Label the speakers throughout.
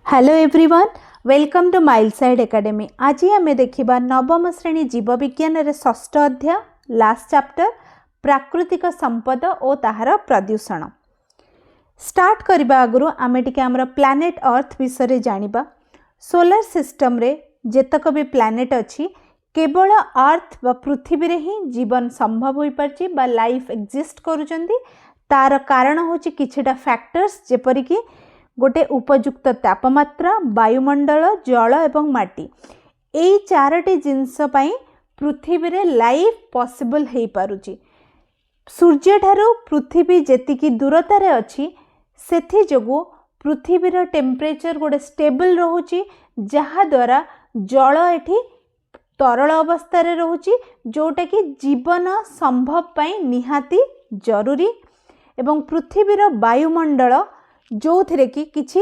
Speaker 1: Hello everyone, welcome to माइलसाइड academy. आज आम देखा नवम श्रेणी जीव विज्ञान षष्ठ अध्याय लास्ट चैप्टर प्राकृतिक संपद और ताहार प्रदूषण। स्टार्ट करने आगु आम आमर प्लैनेट अर्थ विषय जानिबा। सोलर सिस्टम रे जेतक भी प्लैनेट अच्छी केवल अर्थ व पृथ्वी रे ही जीवन संभव हो पारछि बा लाइफ एग्जिस्ट करूचंदी। तार कारण होछि किछिटा फैक्टर्स जेपरिक गोटे उपयुक्त तापमात्रा, वायुमंडल, जल एवं माटी। यही चारोटी जिनस पई पृथ्वी रे लाइफ पॉसिबल हो पारुछि। सूर्य ठारू पृथ्वी जेतिकी दूरतार अच्छी सेथि जोगु पृथ्वीर टेम्परेचर गोटे स्टेबल रोची, जहा द्वारा जल एठी तरल अवस्था रोची, जोटा कि जीवन संभव पाई निहाती जरूरी। एवं पृथ्वीर वायुमंडल जो थे कि किछि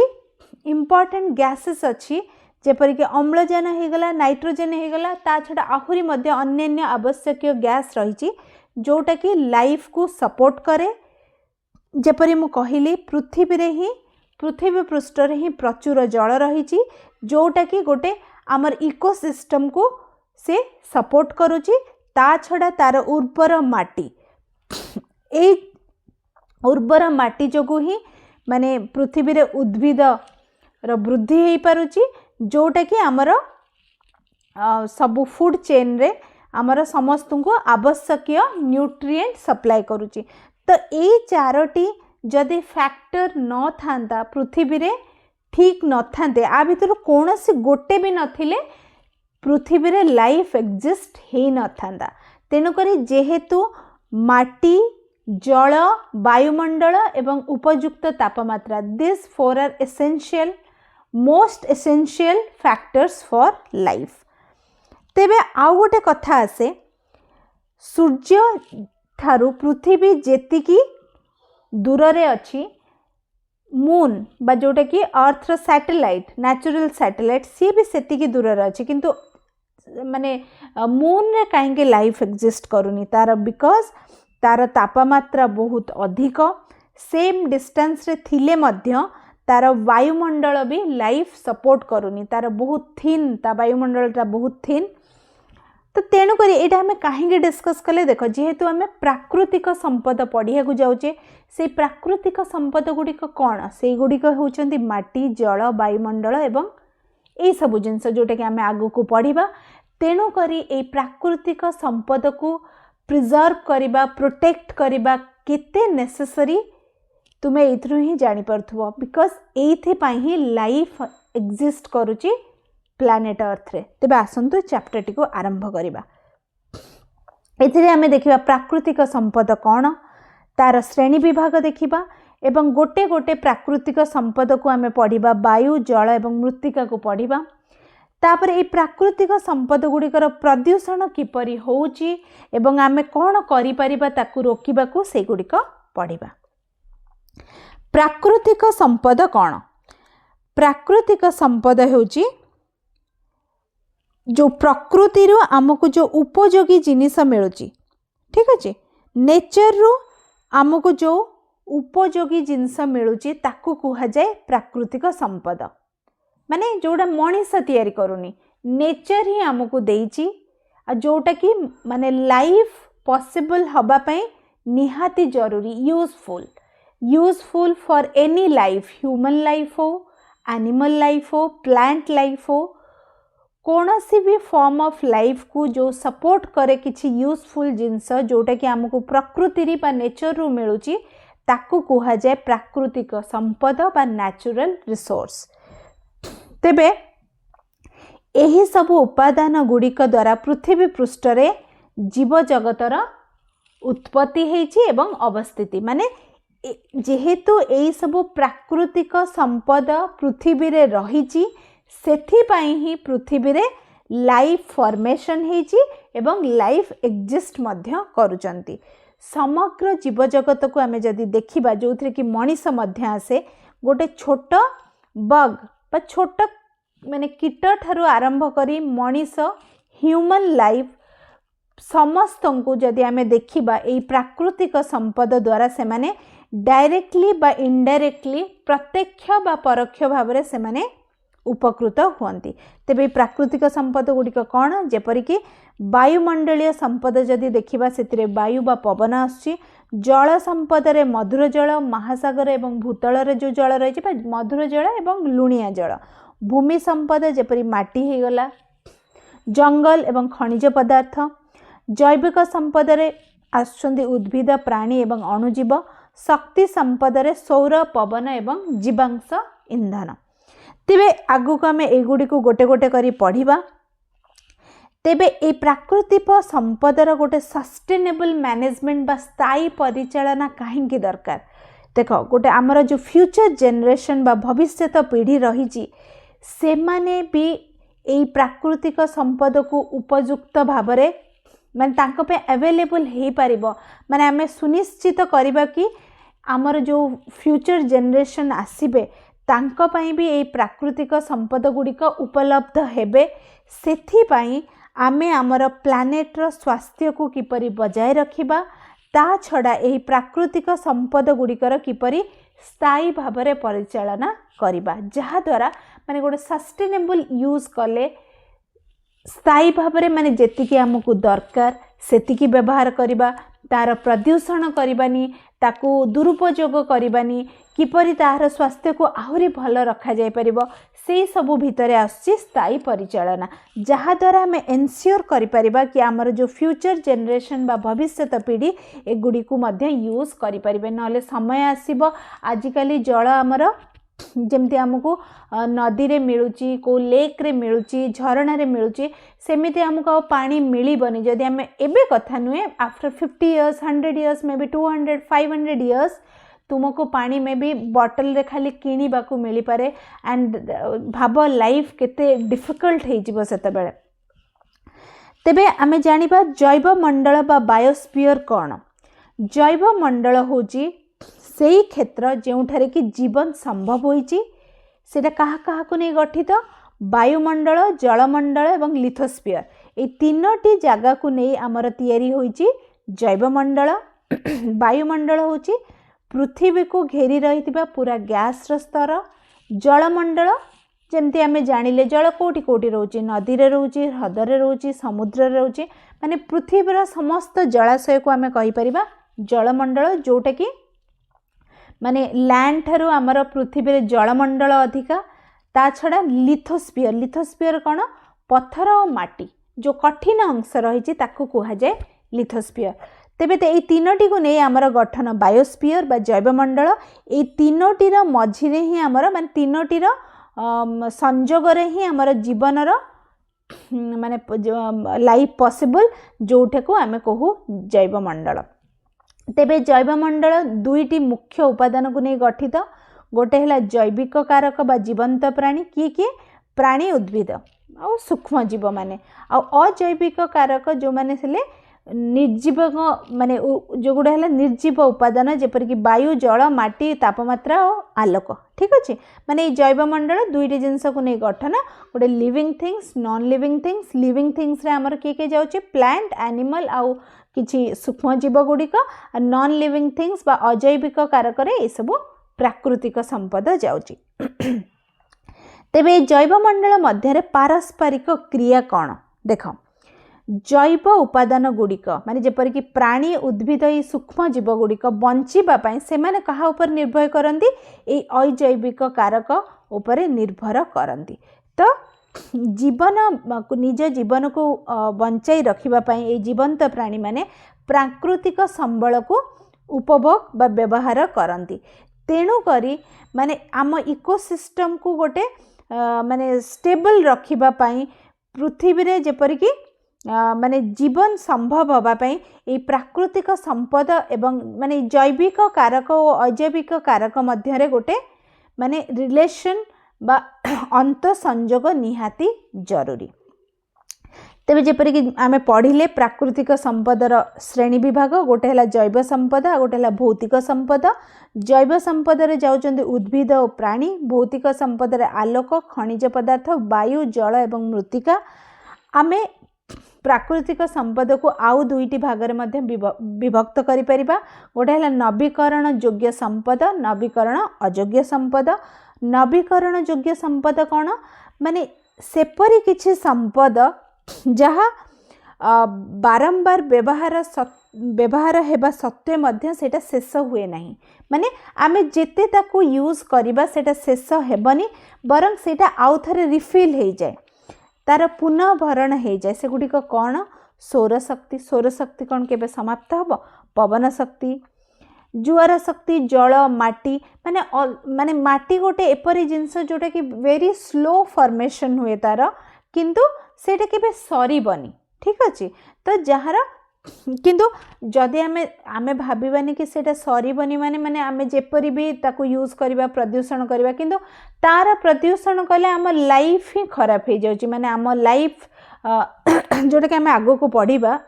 Speaker 1: इम्पोर्टेंट गैसेस अच्छी जेपरिक अम्लजान हो गला, नाइट्रोजेन हो गला, ता छड़ा आहुरी मध्य अन्य आवश्यक गैस रही जोटा कि लाइफ को सपोर्ट करे। जेपरि मु कहली पृथ्वी पृष्ठ रे ही प्रचुर जल रही जोटा कि गोटे आमर इकोसिस्टम को से सपोर्ट करुची। ता छड़ा तार उर्वर माटी, ए उर्वर माटी जोगु ही माने पृथ्वी रे उद्भिद वृद्धि हो पारुची, जोटा कि आमर सबु फूड चेन रे आमर समस्त को आवश्यक न्यूट्रिएंट सप्लाई करुची। तो ये चारोटी जदि फैक्टर न था पृथ्वी रे ठीक न था, आ भीतर कौन सी गोटे भी नथिले पृथ्वी रे लाइफ एग्जिस्ट ही न था। तेणुक जेहेतु माटी, जल, वायुमंडल एवं उपयुक्त तापमात्रा, this four are essential, most essential factors for life. तेबे आउ गोटे कथा आसे, सूर्य ठारू पृथ्वी जेतिकी दूर रे अच्छी, मून बा जोटा कि अर्थ सैटेलाइट, नेचुरल सैटेलाइट, सी भी सेतिकी दूर रे अच्छी, किंतु माने मून रे कहीं लाइफ एग्जिस्ट करूनी। तार बिकॉज तार तापमात्रा बहुत अधिक, सेम डिस्टेंस रे थिले मध्य तार वायुमंडल भी लाइफ सपोर्ट करूनी, तार बहुत थिन, ता वायुमंडलटा बहुत थिन। तो तेणुक ये आम कहीं डिस्कस कले, देख जेहेतु आम प्राकृतिक संपद पढ़िया जाऊे, से प्राकृतिक संपद गुड़िक कौन, से गुड़िक होउछंती माटी, जल, वायुमंडल एवं यही सब जिनस जोटा कि आम आगु को पढ़ा। तेणुक ये प्राकृतिक संपद को प्रिजर्व करबा, प्रोटेक्ट करबा केते नेसेसरी तुम्हें एथरू ही जानी परथुबो, बिकॉज एथि ही लाइफ एग्जिस्ट करुची प्लैनेट अर्थ रे। तेबे आसंतु चैप्टर टी को आरंभ करिबा। एथिरे आमे देखिबा प्राकृतिक संपद कौन, तार श्रेणी विभाग देखिबा एवं गोटे गोटे प्राकृतिक संपद को आमे पढ़िबा, वायु, जल एवं मृत्तिका को पढ़िबा। तापर ये प्राकृतिक संपद गुड़िकर प्रदूषण किपरि होउची एवं आमे कौन करि परिबा ताकू रोकिबाकू से गुड़िक पढ़िबा। प्राकृतिक संपद कौन? प्राकृतिक संपद होउची जो प्रकृति रो आमको जो उपयोगी जिनिस मिलुची, ठीक अच्छे, नेचर रो आमको जो उपयोगी जिनिस मिलुची ताकू कुहा जाए प्राकृतिक संपद। माने जोड़ा मनीष तैयारी करूनी, नेचर ही आमको देइची, जोटा कि माने लाइफ पॉसिबल हबा पई निहाती जरूरी, useful for any life, human life हो, एनिमल लाइफ हो, प्लांट लाइफ हो, कौनसी भी फॉर्म ऑफ लाइफ को जो सपोर्ट करे किछि यूजफुल जिनस जोटा कि आमको प्रकृति बा नेचर रु मिलुची ताकू कुहा जाए प्राकृतिक संपद बा नेचुरल रिसोर्स। तेबे यही सब उपादान गुड़िक द्वारा पृथ्वी पृष्ठ रे जीव जगतर उत्पत्ति हेछि एवं अवस्थिति। माने जेहेतु यही सब प्राकृतिक संपद पृथ्वी रे रहिछि, सेथि पई ही पृथ्वी रे लाइफ फॉर्मेशन हेछि एवं लाइफ एग्जिस्ट मध्य करूचंती। समग्र जीव जगत को आमे जदि देखिबा, जो थे कि मनीष मध्य आसे, गोटे छोट बग बा छोट माने कीट ठारू आरंभ करी मनीष, ह्यूमन लाइफ समस्त को जदि आमे देखिबा एई प्राकृतिक संपद द्वारा से माने डायरेक्टली बा इनडायरेक्टली, प्रत्यक्ष बा परोक्ष भाव से माने उपकृत हुअन्ति। तेबे प्राकृतिक संपद गुड़िक कौन जेपरिक वायुमंडलीय संपद जदि देखिबा सेतिरे वायु बा पवन आछि। जल संपद रे मधुर जल, महासागर एवं भूतल रे जो जल रही है मधुर जल एवं लुणिया जल। भूमि संपद जेपरि माटी हे गला, जंगल एवं खनिज पदार्थ। जैविक संपद रे आछन्ति उद्भिद, प्राणी एवं अणुजीव। शक्ति संपद रे सौर, पवन एवं जीवांश इंधन। तेबे आगुक आमे एगुडी को गोटे गोटे करी पढ़िबा। तेबे ए प्राकृतिक संपदर गोटे सस्टेनेबल मैनेजमेंट बा स्थायी परिचालना कहीं दरकार। देख गोटे आमर जो फ्यूचर जनरेशन बा भविष्यत पीढ़ी रही से माने भी ए प्राकृतिक संपद को उपयुक्त भाव में माने तांको पे अवेलेबल हो पारिबो। माने आमे सुनिश्चित करिबा कि आमर जो फ्यूचर जनरेशन आसीबे तांको पई भी ए प्राकृतिक संपद गुड़िक उपलब्ध हेबे। सेथि पई आमे आमर प्लानेटर स्वास्थ्य को किपरि बजाय रखिबा, ता छड़ा एही प्राकृतिक संपद गुड़िकर किपरि स्थायी भाव में परिचालना करिबा, जहा द्वारा माने गोटे सस्टेनेबल यूज कले स्थायी भाव में माने जेतिकी आमको दरकार सेतिकी व्यवहार करिबा, तार प्रदूषण करबानी, ताकू दुरुपयोग करबानी, किपरि तार स्वास्थ्य को आहुरी भल रखा जाय परिबो, से सबु भितरे आछि स्थायी परिचालना, जहा द्वारा हमें एनश्योर करि परिबा कि आमर जो फ्यूचर जनरेशन बा भविष्यत पीढ़ी एगुडी को मध्य यूज करि परिबे। नले समय आसीबो आजिकाली जल आमर जेमती आमको नदी रे मिलुची, को लेक रे मिलुची, झरणा रे मिलुची, सेमिति आमको पानी मिलिबनी जदि आमे एबे कथा नुए after 50 years 100 years may be 200 500 years तुमको पानी में भी बॉटल रे खाली किनिबा को मिली पारे। एंड भाव लाइफ केते डिफिकल्ट हे जिवो सेते बेले। तेबे आमे जानिबा जैव मंडल बा बायोस्फीयर कोन। जैव मंडल होची सेही क्षेत्र जेउठारे कि जीवन संभव होईची, सेटा कहा कहा को नहीं गठित वायुमंडल, जलमंडल एवं लिथोस्फीयर, ए तीनोटी जगह को नहीं आमर तैयारी होईची जैवमंडल। वायुमंडल होची पृथ्वी को घेरी रही पूरा गैस स्तर। जलमंडल जमती आमे जानिले जल कोटी कोटी रोची, नदी रे रोची, ह्रद रे रोची, समुद्र रे रोची, माने पृथ्वीर समस्त जलाशय को आमे कहि परिबा जलमंडल, जोटा कि माने लैंड ठारू आमर पृथ्वी रे जलमंडल अधिका। ता छड़ा लिथोस्फीयर, लिथोस्फीयर कौन पत्थर और माटी जो कठिन अंश रही ताकू कहा जाए लिथोस्फीयर। तेबे तो ये तीनोटी को नहीं आमर गठन बायोस्फीयर बा जैवमंडल। ये तीनोटीर मझिरे ही आमर माने तीनोटीर संजोग रे ही आमर जीवनर माने लाइफ पॉसिबल, जोठे को आमे कहू जैवमंडल। तेबे जैवमंडल दुईटी मुख्य उपादान को नहीं गठित। गोटे है जैविक कारक बा जीवंत प्राणी, किए प्राणी उद्भिद आ सूक्ष्म जीव माने, अजैविक कारक जो माने निर्जीव माने जो गुड़ा है निर्जीव उपादान जेपरिक वायु, जल, माटी, तापमात्रा और आलोक। ठीक अच्छे, माने जैवमंडल दुईटी जिनस को नहीं गठन। गोटे living things, non living things. Living things रे हमर किए जाउची प्लांट, एनिमल आउ किछि सूक्ष्म जीव गुड़िक। नॉन लिविंग थिंग्स बा अजैविक कारक रे ए सब प्राकृतिक संपद जाउची। तेबे जैवमंडल मध्य पारस्परिक क्रिया कौन देख। जैव उपादान गुड़िक माने जेपरिक प्राणी, उद्भिद, ये सूक्ष्म जीव गुड़िक बंचिबा से माने कहा ऊपर निर्भर करती, ये अजैविक कारक ऊपर निर्भर करती। तो जीवन निज जीवन को बंचाई रखिबापई ये जीवंत प्राणी माने प्राकृतिक संबल को उपभोग बा व्यवहार करती। तेणु करी माने आम इकोसिस्टम को गोटे माने स्टेबल रखिबापई पृथ्वी रे जेपरिक माने जीवन संभव होगापी ये प्राकृतिक संपद एवं माने जैविक कारक और अजैविक कारक मध्य गोटे माने रिलेशन बा अंत संजोग निहाती जरूरी। तेबे जेपरिक आमे पढ़िले प्राकृतिक संपदर श्रेणी विभाग, गोटे है जैव संपद आ गोटे है भौतिक संपद। जैव संपद रे जाउचंदी उद्भिद और प्राणी, भौतिक संपद रे आलोक, खनिज पदार्थ, वायु, जल एवं मृत्तिका। आमे प्राकृतिक संपद को आउ दुईटी भाग में विभक्त करि परिबा। गोटे है नवीकरण योग्य संपद, नवीकरण अयोग्य संपद। नवीकरण योग्य संपद कौन माने सेपरी किछि संपद जहा बारंबार व्यवहार हेबा सत्वे मध्य सेटा शेष हुए नहीं माने आमे जेते ताकू यूज करिबा सेटा शेष हेबनी बरं सेटा आउ थरे रिफिल हो जाए तार पुनः भरण हो जाए से गुडी को कौन सौर शक्ति कौन केबे समाप्त हबो पवन शक्ति जुआर शक्ति जल माटी माने माने माटी गोटे एपरी जिनस जोटा कि वेरी स्लो फॉर्मेशन हुए तार किंतु सेटा केबे सरीबनी ठीक अछि तो जहार किंतु जदि आमे भाबिबानी कि सेटा सरीबनी माने माने आमे जेपरी भी ताकू यूज करबा प्रदूषण करबा किंतु तार प्रदूषण कले आम लाइफ ही खराब हो जाउची माने आम लाइफ जोटा कि आमे आगो को पढ़िबा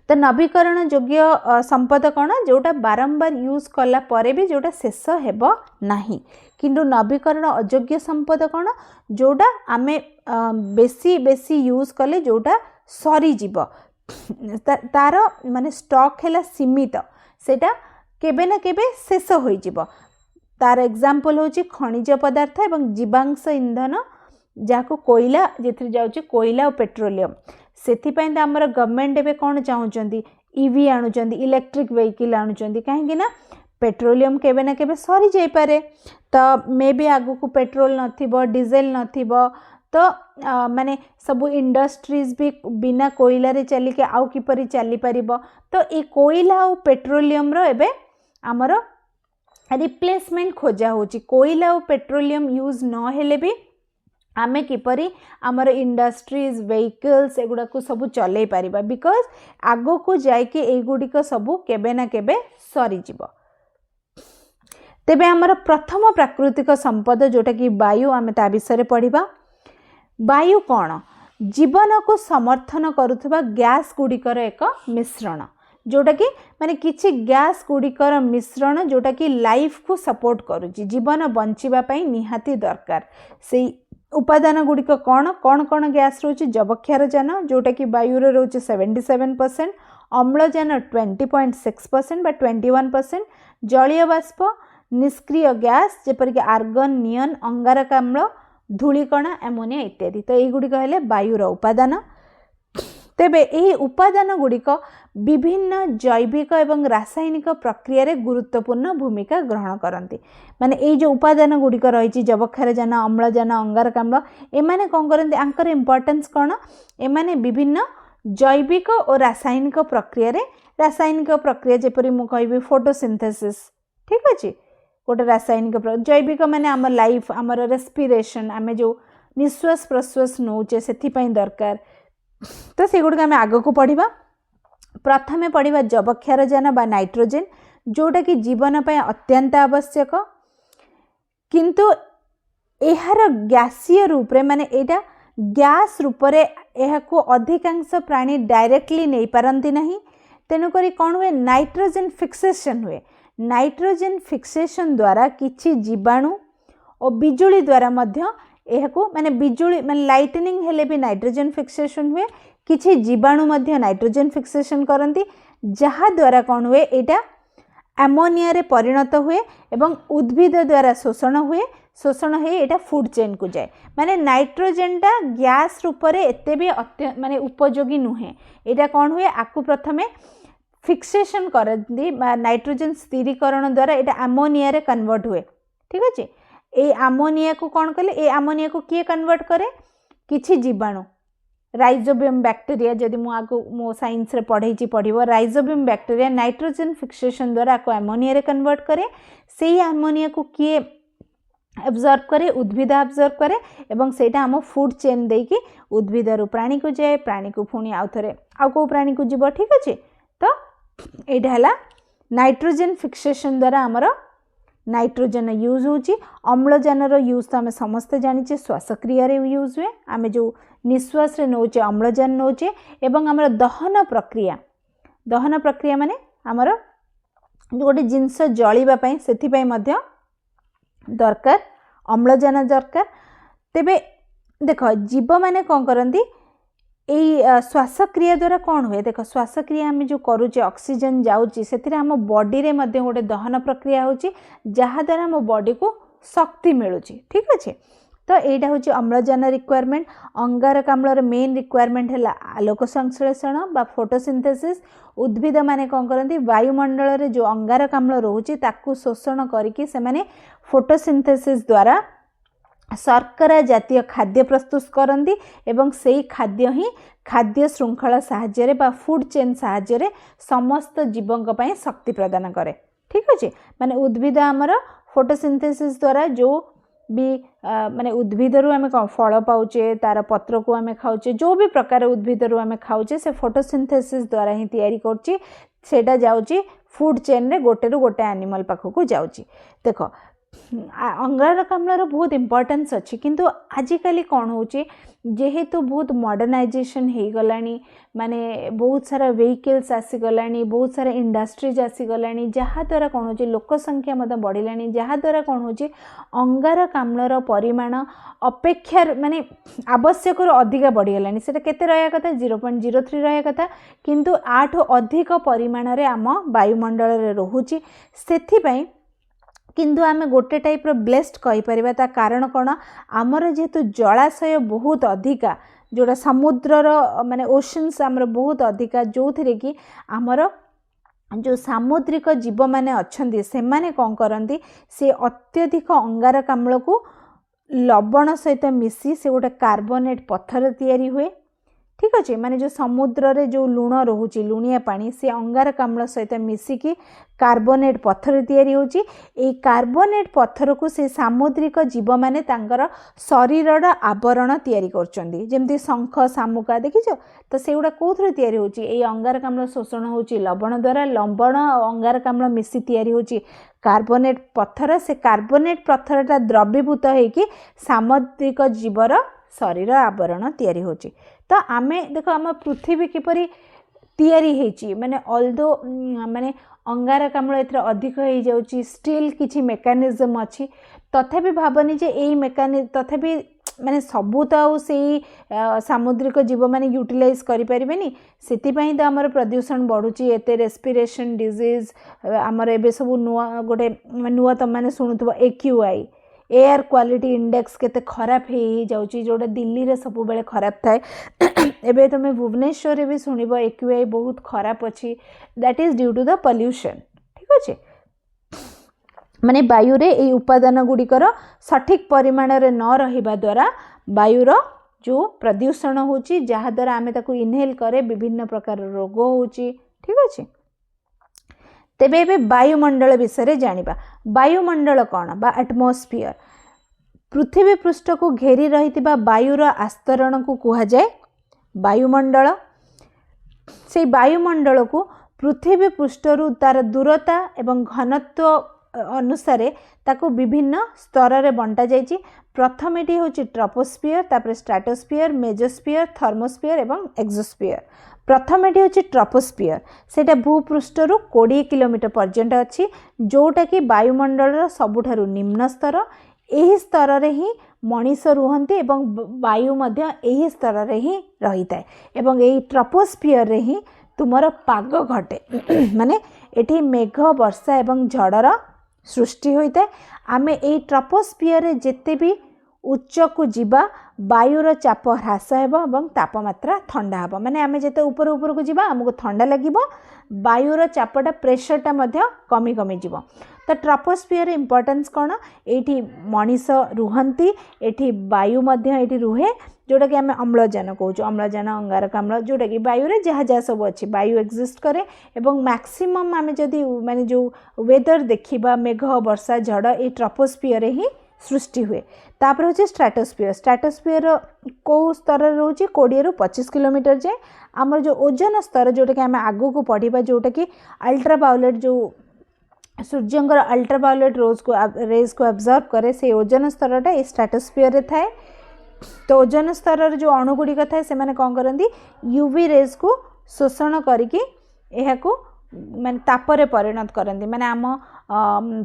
Speaker 1: तो नवीकरण योग्य संपद कौन जोटा बारंबार यूज कला परे भी जोटा शेष हेब नाही किंतु नवीकरण अयोग्य संपद कौन जोटा आमे बेसी बेसी यूज कले जोटा सरी जीव तार माने स्टॉक हैला सीमित सेटा केबे ना केबे शेष होई जीव तार एग्जांपल होची खनिज पदार्थ एवं जीवांश ईंधन जाको कोयला जेथि जाउची कोयला और पेट्रोलियम सेथिपाई तो आमर गवर्नमेंट एवं कौन चाहूँगी ईवी आणुचंदी इलेक्ट्रिक व्हीकल आणुचंदी कहीं ना पेट्रोलियम केबे ना केबे सरी जाई पारे तो मे बी आगु को पेट्रोल नथिबो डीजेल नथिबो तो माने सब इंडस्ट्रीज भी बिना कोयला रे चली के आउ किपरि चली परिबो तो ए कोयला और पेट्रोलियम रो एबे आमर रिप्लेसमेंट खोजा होची कोयला और पेट्रोलियम यूज न हेले भी आमे किपरि आमर इंडस्ट्रीज व्हीकल्स एगुड़ा को सब चलै पारिबा बिकॉज आगो को जाय के एगुडी को सब केबे ना केबे सरी जीवो तेबे आमर प्रथम प्राकृतिक संपद जोटा कि वायु आमे ता विषय पढ़िबा वायु कौन जीवन को समर्थन करुवा गैस गुड़िकर एक मिश्रण जोटा कि माने किछि गैस गुड़िकर मिश्रण जोटा कि लाइफ को सपोर्ट करुची जीवन बंचिबा पई निहाती दरकार से उपादान गुड़िक कौन कौन कौन गैस रोचे जबक्षारजान जोटा कि वायु रे रोचे 77% अम्लजान 20.6% बा 21% जलीय बाष्प निष्क्रिय गैस जेपरिक आर्गन नियन अंगारकाम्ल धूलिकण एमोनिया इत्यादि तो यही कहले वायुर उपादान तेबे यही उपादान गुड़िक विभिन्न जैविक एवं रासायनिक प्रक्रिया रे गुरुत्वपूर्ण भूमिका ग्रहण करती माने ये जो उपादान गुड़िक रही जबक्षारजान अम्लजान अंगारकाम्ल एमाने कौन करते आंकर इम्पोर्टेंस कौन एमाने विभिन्न जैविक और रासायनिक प्रक्रिया जेपरी मु कहबी फोटोसिंथेसिस ठीक अच्छे गोटे रासायनिक जैविक माने आम लाइफ आमर रेस्पिरेशन आम जो निश्वास प्रश्वास नौचे से दरकार तो से गुड़ आम आग को पढ़ा प्रथमे पढ़ा जबक्षारजान बा नाइट्रोजेन जोटा कि जीवन पाई अत्यंत आवश्यक किंतु एहार गैसीय रूप रे माने एटा गैस रूप रे एहाको अधिकांश प्राणी डायरेक्टली नहीं पारंती नहीं तेणुक कौन हुए नाइट्रोजेन फिक्सेशन हुए नाइट्रोजेन फिक्सेशन द्वारा किछि जीवाणु और बिजुली द्वारा मध्य एहाको माने बिजुली माने लाइटनिंग हेले भी नाइट्रोजेन फिक्सेशन हुए किछि जीवाणु मध्य नाइट्रोजेन फिक्सेशन करंती जहा द्वारा कौन हुए एटा एमोनिया रे परिणत हुए एवं उद्भिद द्वारा शोषण हो एटा फूड चेन को जाए माने नाइट्रोजेन टा गैस रूप रे एते भी माने उपयोगी नुहे एटा कौन हुए आकु प्रथमे फिक्सेशन करती नाइट्रोजेन स्थिरीकरण द्वारा एटा एमोनिया रे कन्वर्ट हुए ठीक अच्छे ए एमोनिया को कौन कले ए एमोनिया को किए कन्वर्ट करे किछि जीवाणु राइजोबियम बैक्टीरिया जदि मु आगो मो साइंस रे पढ़ो राइजोबियम बैक्टीरिया नाइट्रोजेन फिक्सेशन द्वारा आको एमोनिया रे कन्वर्ट करे सेही एमोनिया को किए एब्जॉर्ब करे उद्भिद एब्जॉर्ब करे एवं सेटा हम फूड चेन देकी उद्भिद रु प्राणी को जाए प्राणी को पुणी आउ थरे आउ को प्राणी को जीव ठीक अच्छे तो एटा हला नाइट्रोजेन फिक्सेशन द्वारा आमर नाइट्रोजेन यूज होची अम्लजान रो यूज तो आम समस्ते जानिचे श्वासक्रिया रे यूज हुए आम जो निश्वास रे नौचे अम्लजान नौचे एवं आमर दहन प्रक्रिया माने आमर गोटे जिनस जलिबा पई सेथि पई मध्य दरकार अम्लजान दरकार तेबे देख जीव माने कौन करती यही श्वासक्रिया द्वारा कौन हुए देख श्वासक्रिया आम जो करुचे ऑक्सीजन जाऊँगी से आम बॉडी रे मध्य गोटे दहन प्रक्रिया होची जहा द्वारा आम बॉडी को शक्ति मिलुची ठीक अच्छे। तो यहाँ हूँ अम्लजान रिक्वायरमेंट। अंगारकाम्लर मेन रिक्वायरमेंट है आलोक संश्लेषण बा फोटोसिंथेसिस। उद्भिद माने कौन करती वायुमंडल रे जो अंगारकाम्ल रोचे ताकू शोषण करके से फोटोसिंथेसिस द्वारा शर्करा जातीय खाद्य प्रस्तुत करती एवं से खाद्य ही खाद्य श्रृंखला साहाय्य बा फूड चेन साहाय्य समस्त जीवों शक्ति प्रदान करे ठीक अच्छे। माने उद्भिद आमर फोटोसिंथेसिस द्वारा जो भी माने उद्भिद रु आमे फल पाउचे तार पत्र को आमे खाउचे जो भी प्रकार उद्भिद रु आमे खाउचे से फोटोसिंथेसिस द्वारा ही तैयारी करची सेटा जाउची फूड चेन रे गोटे रु गोटे एनिमल पाखक जाउची। देखो अंगारकाम्लर बहुत इम्पोर्टेंस अच्छी किंतु आजिकल कौन होची जेहेतु बहुत मॉडर्नाइजेशन हो गलानी माने बहुत सारा व्हीकल्स आसीगलानी बहुत सारा इंडस्ट्रीज आसीगलानी जहाँ द्वारा कौन हो लोक संख्या मत बढ़िलानी जहाँ द्वारा कौन हो अंगारकाम्लर परिमाण अपेक्षा माने आवश्यक अधिक बढ़ीगलानी सेटा केते रहा कथा 0.03 रहा कथा किंतु आठो अधिक परिमाण रे आम वायुमंडल रे रहुची। सेथिपई किंतु आमे गोटे टाइप रो ब्लेस्ड कहि परिबा ता कारण कोन आमर जेतु जलाशय बहुत अधिका जोड़ा समुद्र माने ओशन्स आमर बहुत अधिका जो थिरे कि आमर जो सामुद्रिक जीव माने अछंती से माने कोन करंती से अत्यधिक अंगारकाम्ल को लवण सहित मिसी से गोटे कार्बोनेट पत्थर तैयारी हुए ठीक अच्छे। माने जो समुद्र रे जो लुण रोचे लुणिया पानी से अंगारकाम्ल सहित मिसिकी कार्बोनेट पत्थर तैयारी होची। ए कार्बोनेट पत्थर को से सामुद्रिक जीव माने तांकर शरीरर आवरण तैयारी करचंदी जेमती शंख शामुका देखिछो तो सेउडा कोथरे तैयारी होची ए अंगारकाम्ल शोषण होची लवण द्वारा लवण अंगारकाम्ल मिसी तैयारी होची कार्बोनेट पत्थर से कार्बोनेट पत्थरटा द्रवीभूत होकी सामुद्रिक जीवर शरीर आवरण तैयारी होची। तो आमे देखो आम पृथ्वी किपरि तैयारी हेची माने ऑल्दो माने अंगारकाम्ल एथर अधिक हो जाउची स्टिल किछि मेकानिज्म अछि तथापि भाबनी जे एई मेकानिज्म तथापि माने सबु तो से सामुद्रिक जीव माने यूटिलाइज करि परिबेनी सेति तो आमर प्रदूषण बढ़ुची एते रेस्पिरेशन डिजीज आमर एबे सब नुआ गोटे नुआ तुम माने शुणुथबो AQI एयर क्वालिटी इंडेक्स केते खराब हो जाउची जोटा दिल्ली रे सब बेले खराब थाए एबे तुम भुवनेश्वर रे भी सुनिबो AQI बहुत खराब अछि that is due to the pollution ठीक अच्छे। माने वायु रे ए उपादान गुड़िकर सठिक परिमाण रे न रहिबा द्वारा वायुर जो प्रदूषण होची जहा द्वारा आमे ताकू इनहेल करे विभिन्न प्रकार रोग होची ठीक अच्छे। तेबे एबे वायुमंडल विषय जानिबा वायुमंडल कौन बा एटमॉस्फियर पृथ्वी पृष्ठ को घेरी रहितिबा वायुर आस्तरण को कहा जाए वायुमंडल। से वायुमंडल को पृथ्वी पृष्ठरु तार दूरता एवं घनत्व अनुसार ताको विभिन्न स्तर रे बंटा जाइछि। प्रथम एटी होछि ट्रोपोस्फियर तापर स्ट्रेटोस्फियर मेजोस्फियर थर्मोस्फियर एवं एक्सोस्फियर। प्रथम एटी होछि ट्रोपोस्फियर सेटा भूपृष्ठरु 20 किलोमीटर पर्यंत अछि जोटा कि वायुमंडल सबुठारु निम्न स्तर एही स्तर रे ही मनीष रुहंती एवं वायु मध्य एही स्तर रे ही रहिताय एवं एही ट्रोपोस्फियर रे ही तुमर पाग घटे माने एठी मेघ वर्षा एवं झड़र सृष्टि होता है। आमे ए ट्रोपोस्फियर रे जेते भी उच्च को जीवा वायुर चाप ह्रास हेबो एवं तापमात्रा ठंडा हेबो माने आमे जेते ऊपर ऊपर को जीवा हमको ठंडा लागिबो वायुर चापटा प्रेशरटा मध्य कमी कमी जीवो। तो ट्रोपोस्फियर इंपोर्टेंस कौन एठी मनीष रुहंती एठी वायु मध्य एठी रुहे जोटा कि आम अम्लजान कहूँ अम्लजान अंगारकाम्ल जोटा कि वायु रे जहाँ जहाँ सब अच्छी वायु एक्जिस्ट करे एवं मैक्सिमम आम जदि माने जो वेदर देखिबा मेघ वर्षा झड़ ए ट्रोपोस्फियर ही सृष्टि हुए। तापर होचे स्ट्रेटोस्फियर स्ट्रेटोस्फियर को स्तर रोचे 20 रु 25 किलोमीटर जाए। आमर जो ओजोन स्तर जोटा कि आम आगु को पढ़िबा जोटा कि अल्ट्रावायोलेट जो सूर्यंकर अल्ट्रावायोलेट रेज को एब्जॉर्ब करे से ओजोन स्तरटा ए स्ट्रेटोस्फियर रे थाए। तो ओजोन स्तर जो अणुगुड़िक थाए से माने कौन करती यूवी रेज को शोषण करके एहाकू माने तापरे परिणत करती माने आम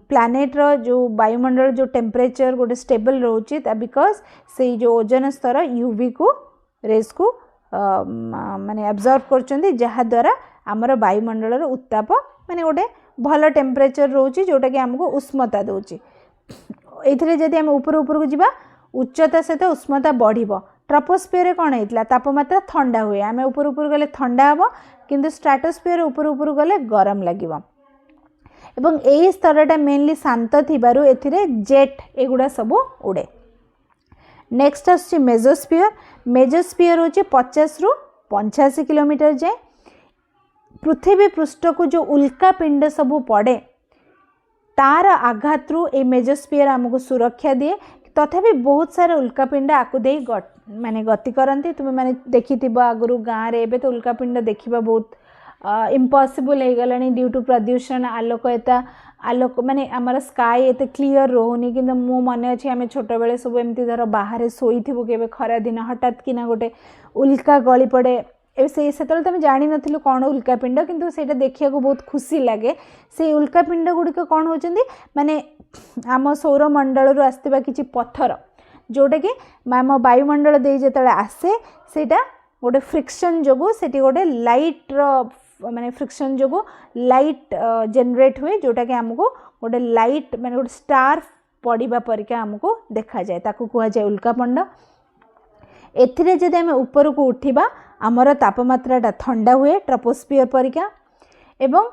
Speaker 1: प्लानेट रो जो वायुमंडल जो टेम्परेचर गोटे स्टेबल रोचे बिकॉज से जो ओजोन स्तर यूवी को रेज को माने एब्जॉर्ब करचंदी जहा द्वारा आमर वायुमंडल उत्ताप माने गोटे भल टेम्परेचर रोचे जोटा कि आमको उष्मता दौची। एथिरे जदि आम ऊपर ऊपर को जीवा उच्चता सहित उष्णता बढ़िबो। ट्रोपोस्फियर कौन होता तापमात्रा ठंडा हुए, आम ऊपर ऊपर गले ठंडा हम किंतु स्ट्राटोस्फियर ऊपर ऊपर गले गरम लगे। एवं यही स्तरटा मेनली शांत थिबारु एथिरे जेट एगुड़ा सब उड़े। नेक्स्ट आछि मेजोस्फियर। मेजोस्फियर होची 50 रु 85 किलोमीटर जाए। पृथ्वी पृष्ठ को जो उल्का पिंड सब पड़े तार आघात रु ए मेजोस्फियर आमको सुरक्षा दिए। तथापि बहुत सारा उल्कापिंड आकु दे माने गति करती। तुम्हें माने देखि आगु गाँव में तो उल्कापिंड देखा बहुत इम्पॉसिबल हो गला ड्यू टू प्रदूषण। आलोक माने आमर स्काई एते क्लीयर रोनी कि मो मन अच्छे आम छोट बेले सब एमती धर बाहर शोथु के खरा दिन हठात किना गोटे उल्का गली पड़े से तुम जानी नथिलु कौन उल्कापिंड किंतु सेटा देखिया को बहुत खुशी लगे। से उल्कापिंड गुड़िक कौन होचंदी माने आम सौरमंडल रु आसथिबा किछि पत्थर जोटा कि आम वायुमंडल दे जेतले आसे सेटा गोटे फ्रिक्शन जोगु सेटी गोटे लाइट रो माने फ्रिक्शन जोगु लाइट जनरेट हुए जोटा कि आमको गोटे लाइट माने गोटे स्टार पड़िबा परिका आमको देखा जाए ताकू कुआ जाए उल्कापिंड। एथिरे जदि आम ऊपर को उठिबा आमर तापमात्राटा ठंडा हुए ट्रोपोस्फियर परिका। एवं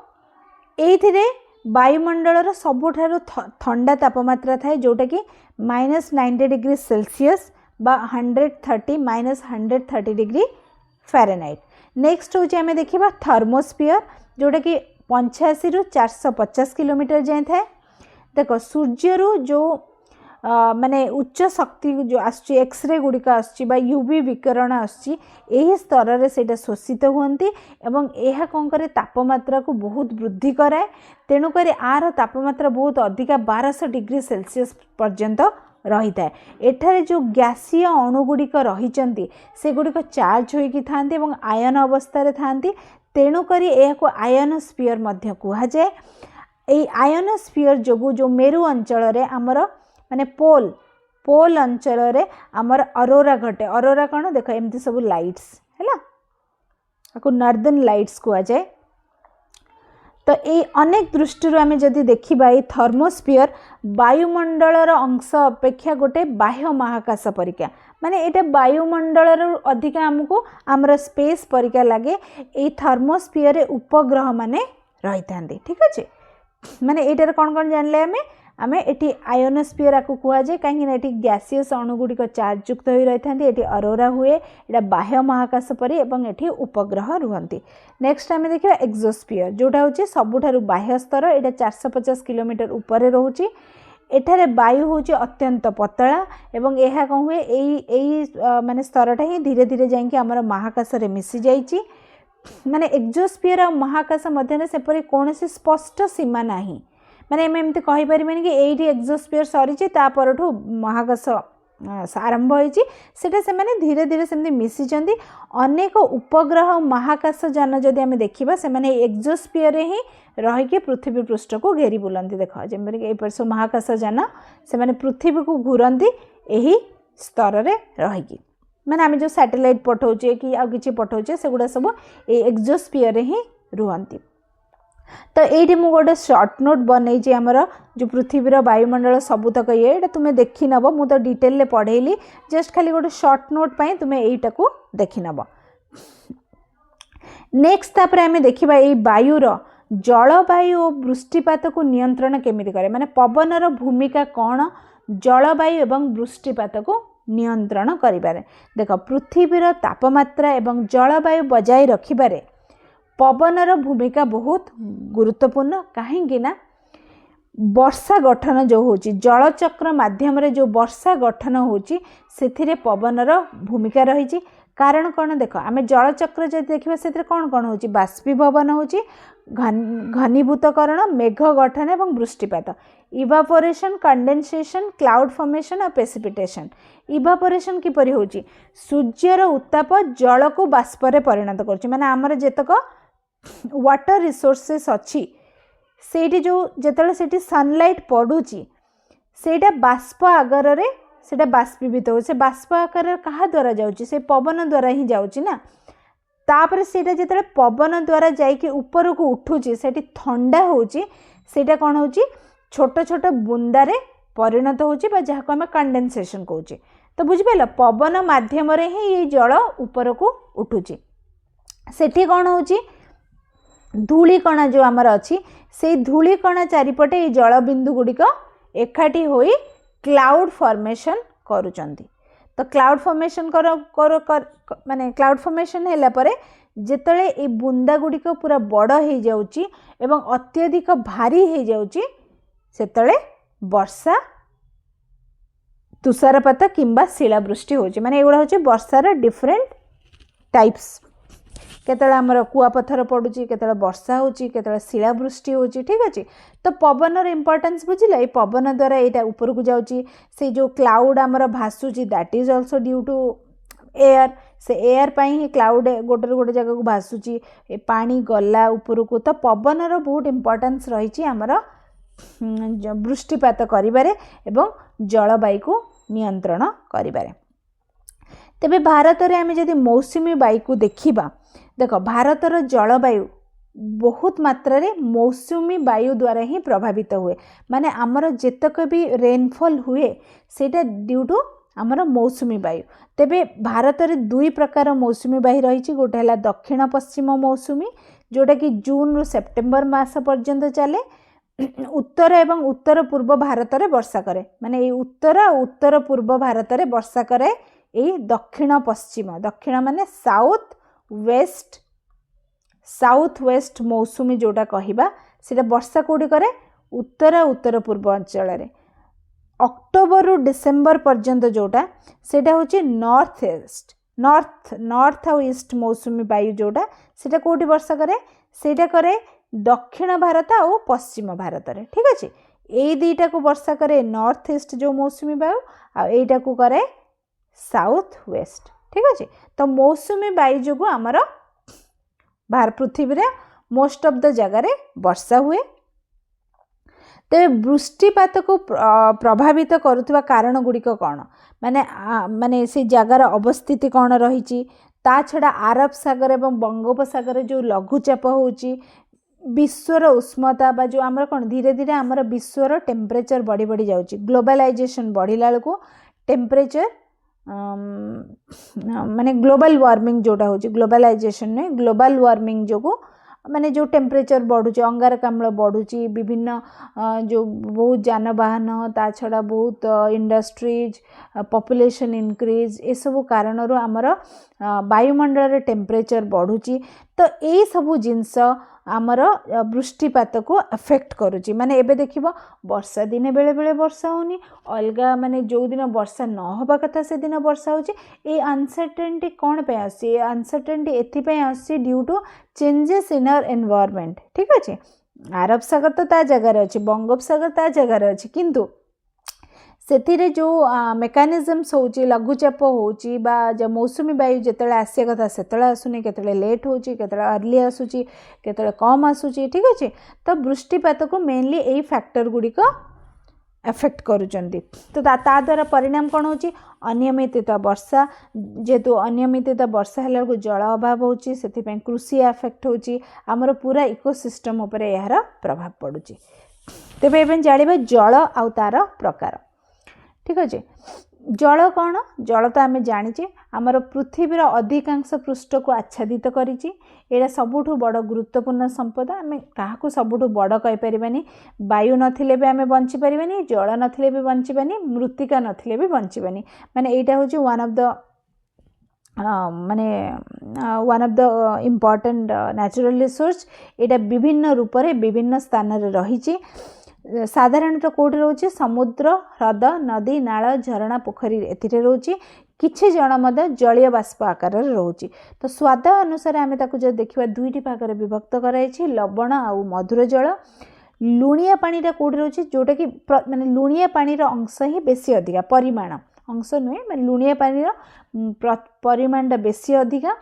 Speaker 1: एथिरे वायुमंडल सबुठारु ठंडा तापमात्रा थाए जोटा कि -90 डिग्री सेल्सियस बा 130 डिग्री फ़ारेनहाइट। नेक्स्ट होची आमे देखिबा थर्मोस्फियर जोटा कि 85 रु 450 किलोमीटर जाए थाए। देखो सूर्य रु जो माने उच्च शक्ति जो आसची एक्सरे गुड़िक आसची बा यूवी विकिरण आसची एही स्तर रे सेटा शोषित हुंती एवं एहा कोन करे तापमात्रा को बहुत वृद्धि कराए। तेणु करे आर तापमात्रा बहुत अधिका 1200 डिग्री सेल्सियस पर्यंत रही थाए। एठारे जो गैसीय अणुगुड़िक रहिचंती से गुड़िक चार्ज होइकी थांती एवं आयन अवस्था रे थांती। तेणु करी एहाको आयनोस्फियर मध्य कुहा जाए। एई आयनोस्फियर जोगु जो मेरु अंचल रे हमर माने पोल अंचल रे हमर अरोरा घटे। अरोरा कौन देख एमती सब लाइट्स है आपको नॉर्दर्न लाइट्स कुआ जाए। तो ये अनेक दृष्टि आम जदि देखा ये थर्मोस्फियर वायुमंडलर अंश अपेक्षा गोटे बाह्य महाकाश परिका माने एटा वायुमंडलर अधिका आमको आमर स्पेस परिका लगे। ये थर्मोस्फियर रे उपग्रह माने रही थांती। ठीक अच्छे माने एटार कौन कौन जानले आमे एटी आयोनोस्फियर आकु कुआ जाए कहीं एटी गैसियस अणुगुड़िक चार्ज युक्त हो रही था। एटी अरोरा हुए एटा बाह्य महाकाश परी एवं एटी उपग्रह रुहंती। नेक्स्ट आमे देखिबा एक्सोस्फियर जोटा होची सबुठारु बाह्य स्तर। एटा 450 किलोमीटर ऊपर रोची। एठारे वायु होची अत्यंत पतला एवं एहा कौन हुए एई माने स्तरटा ही धीरे धीरे जाइंकी हमर महाकाश रे मिसी जाइची। माने एक्सोस्फियर और महाकाश मध्य सेपरी कौनसी स्पष्ट सीमा नाही। माने एमती कहि परिबेनी कि एठी एक्सोस्फियर सरीची तापरठू महाकाश आरंभ होईची सेटा से माने धीरे धीरे सेमती मिसिचंदी। अनेक उपग्रह महाकाश यान जदि आमे देखिबा से माने एक्सोस्फियर रे ही रही के पृथ्वी पृष्ठ को घेरी बुलंती। देखो जेमरि ए परसो महाकाश यान से माने पृथ्वी को घूरंती एही स्तर रे रही की माने आमे जो सैटेलाइट पठाउचे कि आ किछि पठाउचे सेगुडा सब ए एक्सोस्फियर रे ही रुहंती। तो ये मुझे गोटे सर्ट नोट बनई आमर जो पृथ्वीर वायुमंडल सबुतक ये तुम्हें देखी नब मु तो डिटेल पढ़ेली जस्ट खाली गोटे सर्ट नोट पाई तुम्हें यहीटा को देखी नब। नेक्स्ट तापर आमे देखिबा ये वायुर जलवायु और वृष्टिपात को नियंत्रण केमिति करे माने पवनर भूमिका कौन जलवायु एवं वृष्टिपात को नियंत्रण करिबारे। देख पृथ्वीर तापमात्रा एवं जलवायु बजाय रखिबारे पवनर भूमिका बहुत गुरुत्वपूर्ण। कहीं ना वर्षा गठन जो होची जलचक्र माध्यम रे जो वर्षा गठन होची सेथिरे पवनर भूमिका रही। कारण कौन देख आम जलचक्र जब देखा से कौन कौन होची बाष्पीभवन होची घनीभूतकरण मेघ गठन एवं वृष्टिपात इवापोरेशन कंडेंसेशन क्लाउड फॉर्मेशन और प्रेसिपिटेशन। इवापोरेशन किपरि होची सूर्यर उत्ताप जल को बाष्प रे परिणत करछि माने आमर जेतक वाटर रिसोर्सेस अच्छी सेठी जो जेतले सेठी सनलाइट पड़ुची सेटा बाष्प आगर रे सेटा बाष्पीभूत हो से बाष्प आकार कहा द्वारा जाउची से पवन द्वारा ही जाउची ना। तापर सेटा जेतले पवन द्वारा जाइके ऊपर को उठुची सेठी ठंडा होची सेटा कोन होची छोट छोट बुंदा रे परिणत होची बा जहाँ को आम कंडेनसेशन कहूचे। तो बुझिपाल पवन माध्यम ही ये जल ऊपर को उठुची। सेठी कौन होची धूलिकणा जो आमर अच्छी से धूलिकणा चारिपटे ये जल बिंदु गुड़िक एकाठी होई क्लाउड फॉर्मेशन करूचंती। तो क्लाउड फॉर्मेशन माने क्लाउड फॉर्मेशन हैला परे जेतले ए बुंदा गुड़िक पूरा बड़ हो जाउची एवं अत्यधिक भारी हो जाउची सेतले वर्षा तुषारपात किंबा शिलावृष्टि होची। माने एगुड़ा होची वर्षार डिफरेंट टाइप्स। केतले आमर कुआपथर पड़ुची, केतले वर्षा होची, केतले शिलावृष्टि होची। ठीक अच्छे। तो पवनर इंपोर्टेंस बुझिला ये पवन द्वारा यहाँ ऊपर को जाउची से जो क्लाउड आमर भासुची that is also due to air. से एयर पाई ही क्लाउड गोटे गोटे जगह को भासुची पानी गला ऊपर को। तो पवनर बहुत इंपोर्टेंस रही आमर वृष्टिपात करिबारे एवं जलवायु को नियंत्रण करिबारे। तेबे भारत रे आमे जदि मौसुमी वायु को देखिबा देख भारतर जलवायु बहुत मात्रा रे मौसुमी वायु द्वारा ही प्रभावित हुए। माने आमर जेतक भी रेनफॉल हुए सेटा ड्यू टू आमर मौसुमी वायु। तेबे भारत रे दुई प्रकार मौसुमी वायु रही। गोटे है दक्षिण पश्चिम मौसुमी जोटा कि जून रु सेप्टेम्बर मास पर्यंत चले। उत्तर एवं उत्तर पूर्व भारत रे वर्षा करे। माने ये उत्तर और उत्तर पूर्व भारत रे वर्षा करे। ये दक्षिण पश्चिम दक्षिण माने साउथ वेस्ट मौसुमी जोटा कहिबा सेटा वर्षा कोडी करे उत्तर उत्तर पूर्व अंचल रे। अक्टोबर रु डिसेम्बर पर्यंत जोटा सेटा होची नॉर्थ और ईस्ट मौसुमी वायु जोटा सेटा कोडी वर्षा करे सेटा करे दक्षिण भारत और पश्चिम भारत रे। ठीक अच्छे। ये दुईटा को वर्षा करे नॉर्थ ईस्ट जो मौसुमी वायु और एटा को करे साउथ वेस्ट। ठीक अच्छे। तो मौसुमी वायु जो आमर पृथ्वी रे मोस्ट ऑफ द जगह रे वर्षा हुए। तेरे वृष्टिपात को प्रभावित करुवा कारण गुड़िक कौन माने से जगार अवस्थिति कौन रही। ता छड़ा आरब सागर एवं बंगोपसागर जो लघुचाप होची विश्वर उष्णता बा जो आमर कौन धीरे धीरे आमर विश्वर टेम्परेचर बढ़ी बढ़ी जाउची। ग्लोबलाइजेशन बढ़िला को टेम्परेचर माने ग्लोबल वार्मिंग जोटा होची ग्लोबलाइजेशन ने ग्लोबल वार्मिंग जो माने जो टेम्परेचर बढ़ुची अंगारकाम्ल बढ़ुची विभिन्न जो बहुत जानवाहन ता छड़ा बहुत इंडस्ट्रीज पॉपुलेशन इंक्रीज ये सब कारण आमर वायुमंडल रे टेम्परेचर बढ़ुची। तो ये सब जिनस आमर वृष्टिपात को अफेक्ट करुची। माने एबे देखिबो वर्षा दिने बेले बेले वर्षा होनी अलगा माने जो दिन वर्षा न होबा कथा से दिन वर्षा होची। ए अनसर्टेनिटी कौन पे आसी अनसर्टेनिटी एथि पे आसी due to changes in our environment. ठीक अच्छे। आरब सागर तो ता जगह रे अछि बंगोपसागर ता जगह रे अछि किंतु सेथिरे जो मेकानिजम्स होची लघुचाप होची बा जो मौसुमी वायु जेतले आसिया कथा सेतले आसुनी केतले लेट होची केतले अर्ली आसुची केतले कम आसुची। ठीक अच्छे। तो वृष्टिपात को मेनली यही फैक्टर गुड़िक एफेक्ट करुचंती। तो ता द्वारा परिणाम कौन होची अनियमितता वर्षा जेहेतु अनियमितता वर्षा हेला को जल अभाव होची सेथिपई कृषि एफेक्ट होची आमर पूरा इकोसिस्टम उपरे यार प्रभाव पड़ुची। तेबे एबे जानिबा जल आउ तार प्रकार। ठीक अच्छे। जल कौन जल तो आम जाचे आमर पृथ्वीर अधिकांश पृष्ठ को आच्छादित करिछि। एटा सबुठु बड़ गुरुत्वपूर्ण संपदा आम क्या सबुठु बड़ कहीपरानी। वायु नथिले भी आम बंची पारिबानी जल नथिले भी बंची पानी मृत्तिका नथिले भी बंची पानी। माने एटा होछि one of the important natural resource. एटा विभिन्न रूप रे विभिन्न स्थान रे रहिछि। साधारणतः कौटी रोचे समुद्र ह्रद नदी नाल झरणा पोखरी एथिरे रोचे किछि जण मध्य जलीय बाष्प आकार रे रोचे। तो स्वाद अनुसार आम जो देखा दुईटी भाग में विभक्त कराई लवण आउ मधुर जल। लुणिया पानी कौटी रोचे जोटा कि माने लुणिया पानी अंश ही बेसी अधिका परिमाण अंश नुहे माने लुणिया पानी परिमाण बेसी अधिका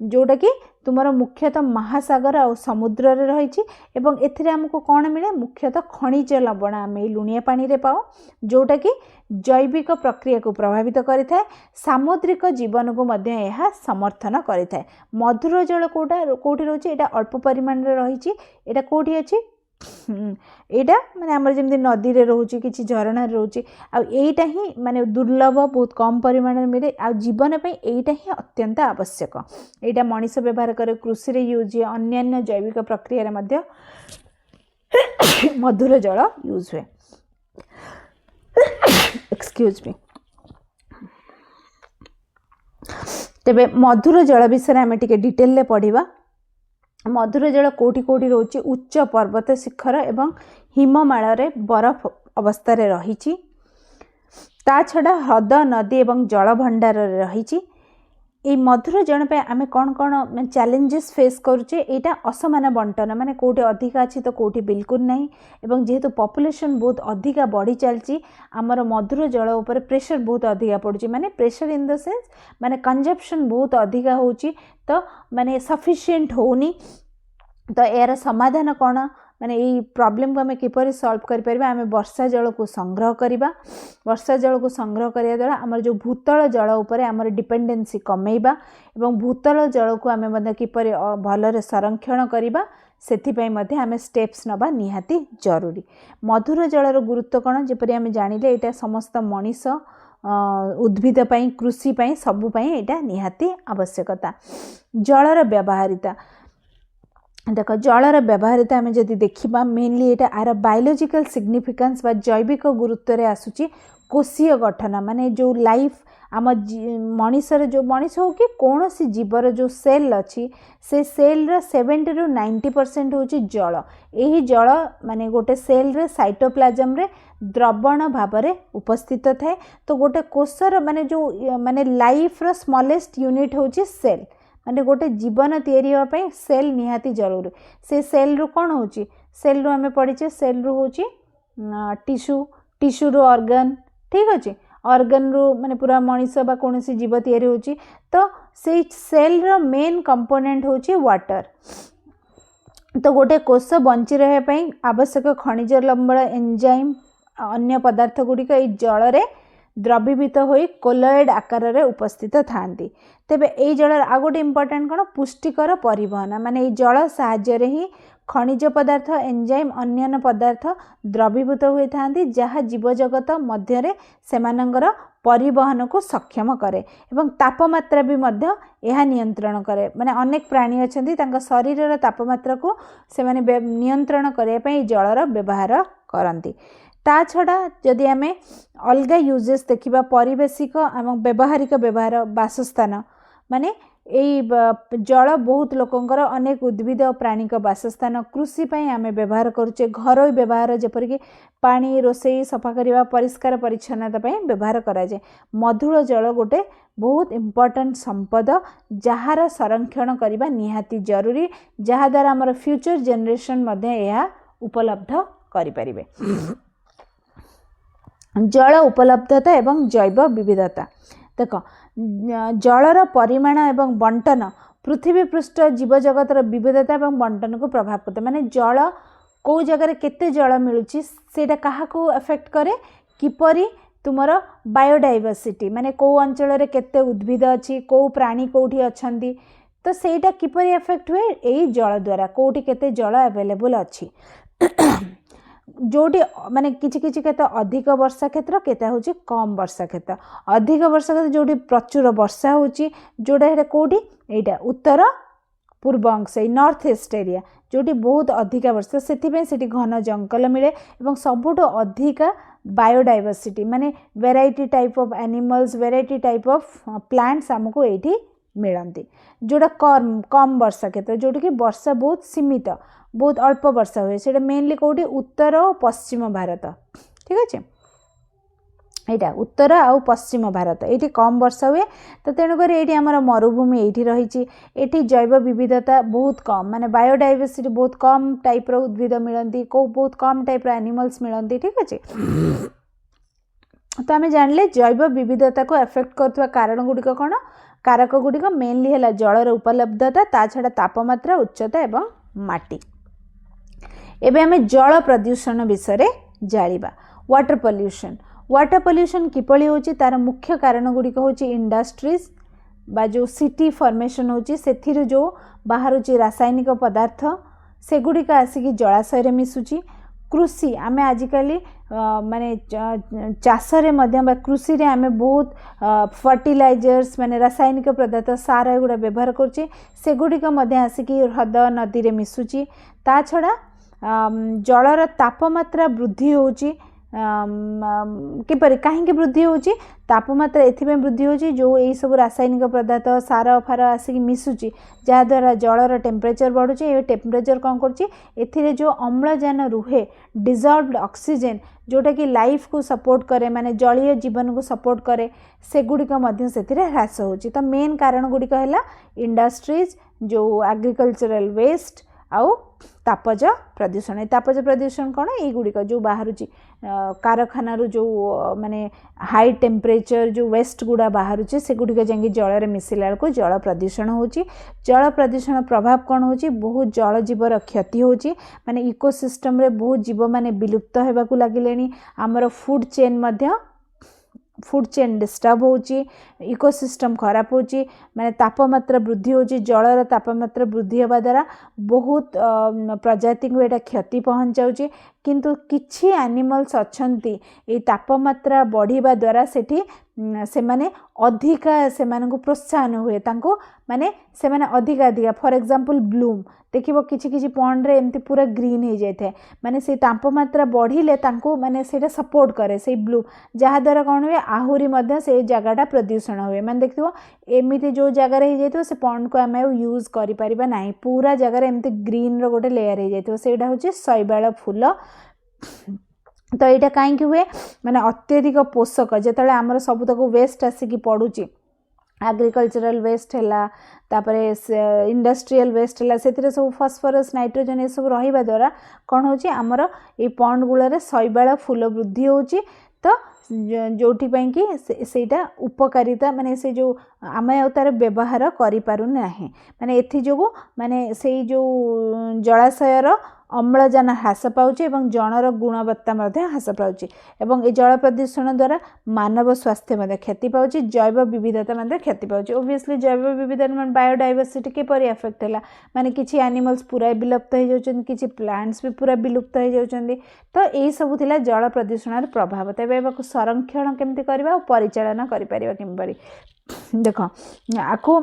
Speaker 1: जोटा कि तुमर मुख्यतः महासागर और समुद्र रे रही। एवं एथिरे हमको कौन मिले मुख्यतः खनिज लवण आम लुणिया पानी रे पाओ जोटा कि जैविक प्रक्रिया को प्रभावित करिथाए सामुद्रिक जीवन को मध्य यह समर्थन करिथाए। मधुर जल कोटा कोठी रोचे एटा अल्प परिमाण रे रही। एटा कोठी अछि एटा माने आमर जेमती नदी रे रोचे कि झरणा रोचे आईटा ही माने दुर्लभ बहुत कम परिमाण में मिले आ जीवन पे एटा ही अत्यंत आवश्यक एटा मनीष व्यवहार करे कृषि रे यूज अन्य जैविक प्रक्रिया रे मध्य मधुर जल यूज हुए एक्सक्यूज मी तेबे मधुर जल विषय आम टे डिटेल ले पढ़ा मधुर जल कोटी कोटी रोचे उच्च पर्वत शिखर एवं हिममाल रे बरफ अवस्था रे रही ता छड़ा ह्रद नदी एवं जल भंडार रे रही ये मधुर जल पे आम कौन कौन चैलेंजेस फेस करुचे यहाँ असमान बंटन माने कोटी अधिक अच्छी तो कोटी बिल्कुल नहीं एवं जेहेतु पॉपुलेशन बहुत अधिका बढ़ी चलती आमर मधुर जल उपर प्रेशर बहुत अधिका पड़ुची माने प्रेशर इन द सेंस माने कंजप्शन बहुत अधिका होची तो माने सफिशिएंट होनी तो यार समाधान कौन माने ये प्रॉब्लम को आम किपर सॉल्व कर परिबा आम वर्षा जल को संग्रह करबा वर्षा जल को संग्रह करिया द्वारा आमर जो भूतल जल उपरे आमर डिपेंडेंसी कमेइबा एवं भूतल जल को आम मध्य किपर भलरे संरक्षण करबा सेथिपई मध्य आम स्टेप्स नबा निहाती जरूरी मधुर जलर गुरुत्व कौन जेपरि आम जानिले एटा समस्त मनीष उद्भिद पई कृषि पई सबु पई एटा निहाती आवश्यकता जलर व्यवहारिता देख जलर व्यवहारिता आम जदि देखा मेनली यहाँ आर बायोलॉजिकल सिग्निफिकेंस बा जैविक गुरुत्व रे आसुची कोशीय गठन माने जो लाइफ आम मनीषर जो मनीष हो कि कौन सी जीवर जो सेल अच्छी से सेल रा 70 ରୁ 90% होची जल यही जल माने गोटे सेल रे साइटोप्लाज्म रे द्रवण भाव रे उपस्थित थाए तो गोटे कोशर माने जो माने लाइफ रो स्मॉलेस्ट यूनिट होची सेल माने गोटे जीवन तैयारी होपाई सेल निहाती जरूरी से सेल रु कौन होची सेल रु आमे पढ़ीचे सेल रु होची टिश्यू रु ऑर्गन ठीक अच्छे ऑर्गन रु माने पूरा मनीष बा कौन सी जीव तैयारी होची तो से सेल रो मेन कंपोनेंट होची वाटर तो गोटे कोष बंची रहे पाई आवश्यक खनिज लवण एंजाइम अन्य पदार्थ गुड़िक ये जल रे द्रवीभूत होई कोलॉइड आकार रे उपस्थित थांती तेबे ए जल आ गोटे इम्पोर्टेंट कौन पुष्टिकर परिवहन माने ये जल साहाय्य रे ही खनिज पदार्थ एंजाइम अन्य पदार्थ द्रवीभूत होई थांती जहाँ जीव जगत मध्य रे सेमानंगर परिवहन को सक्षम करे एवं तापमात्रा भी मध्य यह नियंत्रण करे माने अनेक प्राणी अछंती तांका शरीर तापमात्रा को से माने नियंत्रण करने पई जलर व्यवहार करती ता छड़ा जदि आम अलग यूजेस देखा परिवेशिक एवं व्यवहारिक व्यवहार बासस्थान माने यही जल बहुत लोकंकर अनेक उद्भिद और प्राणी बासस्थान कृषि आम व्यवहार करुचे घर व्यवहार जेपरिक पानी रोसई सफा करने परिष्कार परिच्छन्नता व्यवहार कराए मधुर जल गोटे बहुत इम्पोर्टेंट संपद जार संरक्षण करने निहाती जरूरी जहाँ द्वारा आमर फ्यूचर जेनरेशन यह उपलब्ध करें जल उपलब्धता एवं जैव विविधता देख जलर परिमाण एवं बंटन पृथ्वी पृष्ठ जीव जगतर विविधता एवं बंटन को प्रभाव करता माने जल को जगह केते जल मिलुची सेटा काहा को अफेक्ट करे किपरि तुमर बायोडाइवर्सिटी माने को अंचल रे केते उद्भिद अछि को प्राणी कोठी अछंती तो सेटा किपरि अफेक्ट हुए एई जल द्वारा कोठी केते जल अवेलेबल अछि जोटी माने किछि किछि केते अधिक वर्षा क्षेत्र केते होची कम वर्षा क्षेत्र अधिक वर्षा क्षेत्र जोटी प्रचुर वर्षा होची जोटा हेटा कोठी एटा उत्तर पूर्व अंश नॉर्थ ईस्ट एरिया जोटी बहुत अधिक वर्षा सेथिबे सेठी घन जंगल मिले एवं सबुठो अधिक बायोडाइवर्सिटी माने variety type of animals variety type of plants हमको एठी मिलती जोटा कम वर्षा क्षेत्र जोटी कि वर्षा बहुत सीमित बहुत अल्प वर्षा हुए से मेनली कौटी उत्तर और पश्चिम भारत ठीक अच्छे यहाँ उत्तर आउ पश्चिम भारत ये कम वर्षा हुए तो तेणुक ये आमर मरुभूमि ये रही ये जैव विविधता बहुत कम माने बायोडाइवर्सिटी बहुत कम टाइप उद्भिद मिलती को बहुत कम टाइप एनिमल्स मिलती ठीक अच्छे तो आम जानिले जैव विविधता को एफेक्ट करथुवा कारण गुड़िक कौन कारक गुड़िक मेनली है जलर उपलब्धता ता छड़ा तापमात्रा उच्चता एवं माटी एबे हमें जल प्रदूषण विषय जानिबा वाटर पोल्यूशन किपरि होची तार मुख्य कारण गुड़िक होची इंडस्ट्रीज बा जो सिटी फॉर्मेशन होची सेथिरु जो बाहरुची रासायनिक पदार्थ सेगुड़िक आसिक जलाशय मिसुची। कृषि आमे आजिकली माने चाष रे कृषि रे आमे बहुत फर्टिलाइजर्स माने रासायनिक पदार्थ सार एगुड़ा व्यवहार करछे सेगुड़िक आसिक ह्रद नदी रे मिसुची। ता छड़ा जलर तापमात्रा वृद्धि होची किपरि कहीं वृद्धि होची तापमात्रा एथिबे वृद्धि होची जो यही सब रासायनिक पदार्थ सार फार आसिक मिसुची जहाँद्वारा जलर टेम्परेचर बढ़ुची। ये टेम्परेचर कौन करची एथिरे जो अम्लजान रुहे डिजॉल्व्ड ऑक्सीजन जोटा कि लाइफ को सपोर्ट करे माने जलीय जीवन को सपोर्ट करे सेगुड़िक मध्य सेथिरे ह्रास होची। तो मेन कारण गुड़िक है इंडस्ट्रीज जो एग्रीकल्चरल वेस्ट आउ तापज प्रदूषण। तापज प्रदूषण कौन युड़िक जो बाहर कारखाना जो माने हाई टेम्परेचर जो वेस्ट गुड़ा बाहर से गुड़िक जाकि जल मिसला बेलू जल प्रदूषण होची। जल प्रदूषण प्रभाव कौन होची बहुत जल जीवर क्षति होची माने इकोसिस्टम रे बहुत जीव माने विलुप्त होबाकू लागिलेनी। आमर फूड चेन डिस्टर्ब होची इकोसिस्टम खराब होची माने तापमात्रा वृद्धि होची। जलर तापमात्रा वृद्धि होबा द्वारा बहुत प्रजाति को एटा क्षति पहुँचाऊँगी किंतु किछि एनिमल्स अछंती ए तापमात्रा बढ़िबा द्वारा सेठी से माने अधिका से माने को प्रोत्साहन हुए तांको माने से माने अधिका फॉर एग्जांपल ब्लूम देखिबो किछि किछि पॉन्ड रे एमती पूरा ग्रीन हो जाय थे माने से तापमात्रा बढ़िले तांको माने सेटा सपोर्ट करे से ब्लू जहा द्वारा कोन हुए आहुरी मध्ये से जगहटा प्रदूषण हुए माने देखिबो एमिति जो जगह रे हो जायतो से पॉन्ड को आमे यूज करि परिबा नाही पूरा जगह रे एमती ग्रीन रो गोटे लेयर हो जायतो सेटा होची शैवाल फूल। तो यहाँ कहीं हुए माने अत्यधिक पोषक जिते आमर सबुतक वेस्ट आसिक पड़ुची एग्रीकल्चरल वेस्ट है तापरे इंडस्ट्रियल वेस्ट है से सब फॉस्फोरस नाइट्रोजन ये सब रहा द्वारा कौन हो आमर ये पॉन्ड गुड़े शैवाल फूल वृद्धि होची। तो जोटिपाई कि सेटा उपकारिता माने से जो आम तार व्यवहार करें माने एथि जोगु माने से जो जलाशयर अम्लजान ह्रास पाउची एवं जलर गुणवत्ता ह्रास पाउची एवं ए जल प्रदूषण द्वारा मानव स्वास्थ्य क्षति पाउची जैव विविधता क्षति पाउची। ओब्वियसली जैव विविधता बायोडाइवर्सिटी किपरि अफेक्ट है माने किछि एनिमल्स पूरा विलुप्त हो जाउछन किछि प्लांट्स भी पूरा विलुप्त हो जाउछन। तो यही सब थिला जल प्रदूषण प्रभाव। तेबे एबाकु संरक्षण केमति करबा और परिचालन करि परिबा किंबरी देखो आखो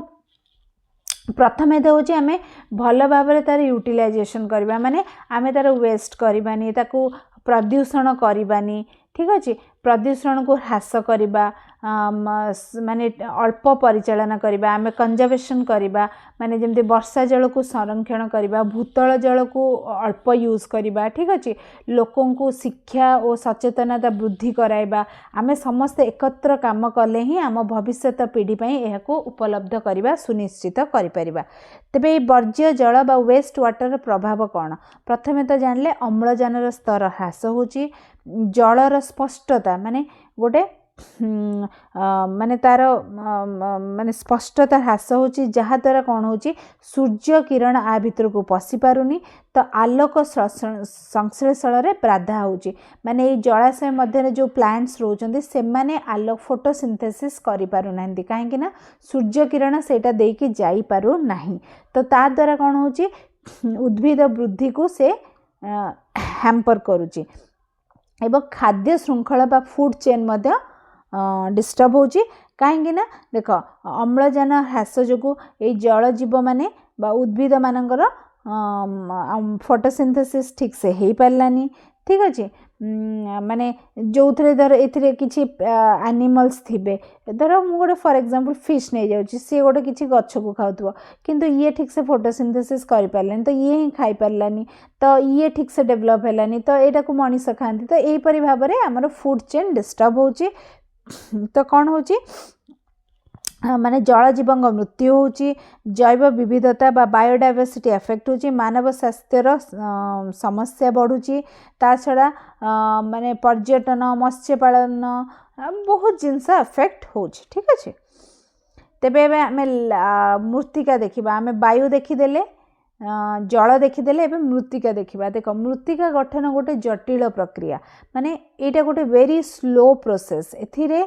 Speaker 1: प्रथम ये हूँ आम भल भाव तार यूटिलाइजेशन करवा माने आम तार वेस्ट करवानी ताकू प्रदूषण करवानी ठीक अच्छे प्रदूषण को ह्रास करवा माने अल्प परिचालन करवा आम कंजर्वेशन करवा माने जमती वर्षा जल को संरक्षण करवा भूतल जल को अल्प यूज करवा ठीक अच्छे लोकों को शिक्षा और सचेतनता वृद्धि कराइबा आम समस्त एकत्र काम कले ही आम भविष्यत पीढ़ी यह को उपलब्ध करवा सुनिश्चित करिपरिबा। तेबे वर्ज्य जल बा वेस्ट वाटर प्रभाव कौन प्रथमे तो जानले अम्लजान स्तर ह्रास होची जलर स्पष्टता माने गोटे माने तार माने स्पष्टता ह्रास होची जहा द्वारा कौन होची सूर्य किरण आ भितर को पशि पारुनी तो आलोक संश्लेषण रे बाधा होची माने ये जलाशय मध्य जो प्लांट्स रोचंदी से माने आलोक फोटोसिंथेसिस करि पारु नांदी काहे कि ना सूर्य किरण सेटा देई कि जाई पारु नाही। तो ता द्वारा कौन होची उद्भिद वृद्धि को से हैम्पर करूची एवं खाद्य श्रृंखला बा फूड चेन मध्य डिस्टर्ब होची कहीं देख अम्लजान ह्रास जो ये जल जीव माने बा उद्भिद मानकर फोटोसिंथेसिस ठीक से हो पारानी ठीक अच्छे माने जो थे धर ए किसी एनिमल्स थिबे धर मु गोटे फॉर एग्जांपल फिश नहीं जाऊँगी सी गोटे किसी गछ को खाऊ किंतु ये ठीक से फोटोसिंथेसिस कर पारानी तो ये ही खाई पारानी तो ये ठीक से डेवलप हैलानी तो यहाँ को मनीष खाती तो यहीपरि भाव में आमर फूड चेन डिस्टर्ब होची। तो कौन होची माने जल जीवंग मृत्यु होची जैव विविधता बा बायोडाइवर्सिटी अफेक्ट होची मानव स्वास्थ्यर समस्या बढ़ुची ता छड़ा माने पर्यटन मत्स्य पालन बहुत जिनस अफेक्ट होची ठीक अच्छे। तेबे आम मृत्तिका देखिबा आम वायु देखीदेले जल देखीदेले एवं मृत्तिका देखिबा देख मृत्तिका गठन गोटे जटिल प्रक्रिया माने एटा गोटे वेरी स्लो प्रोसेस एथिरे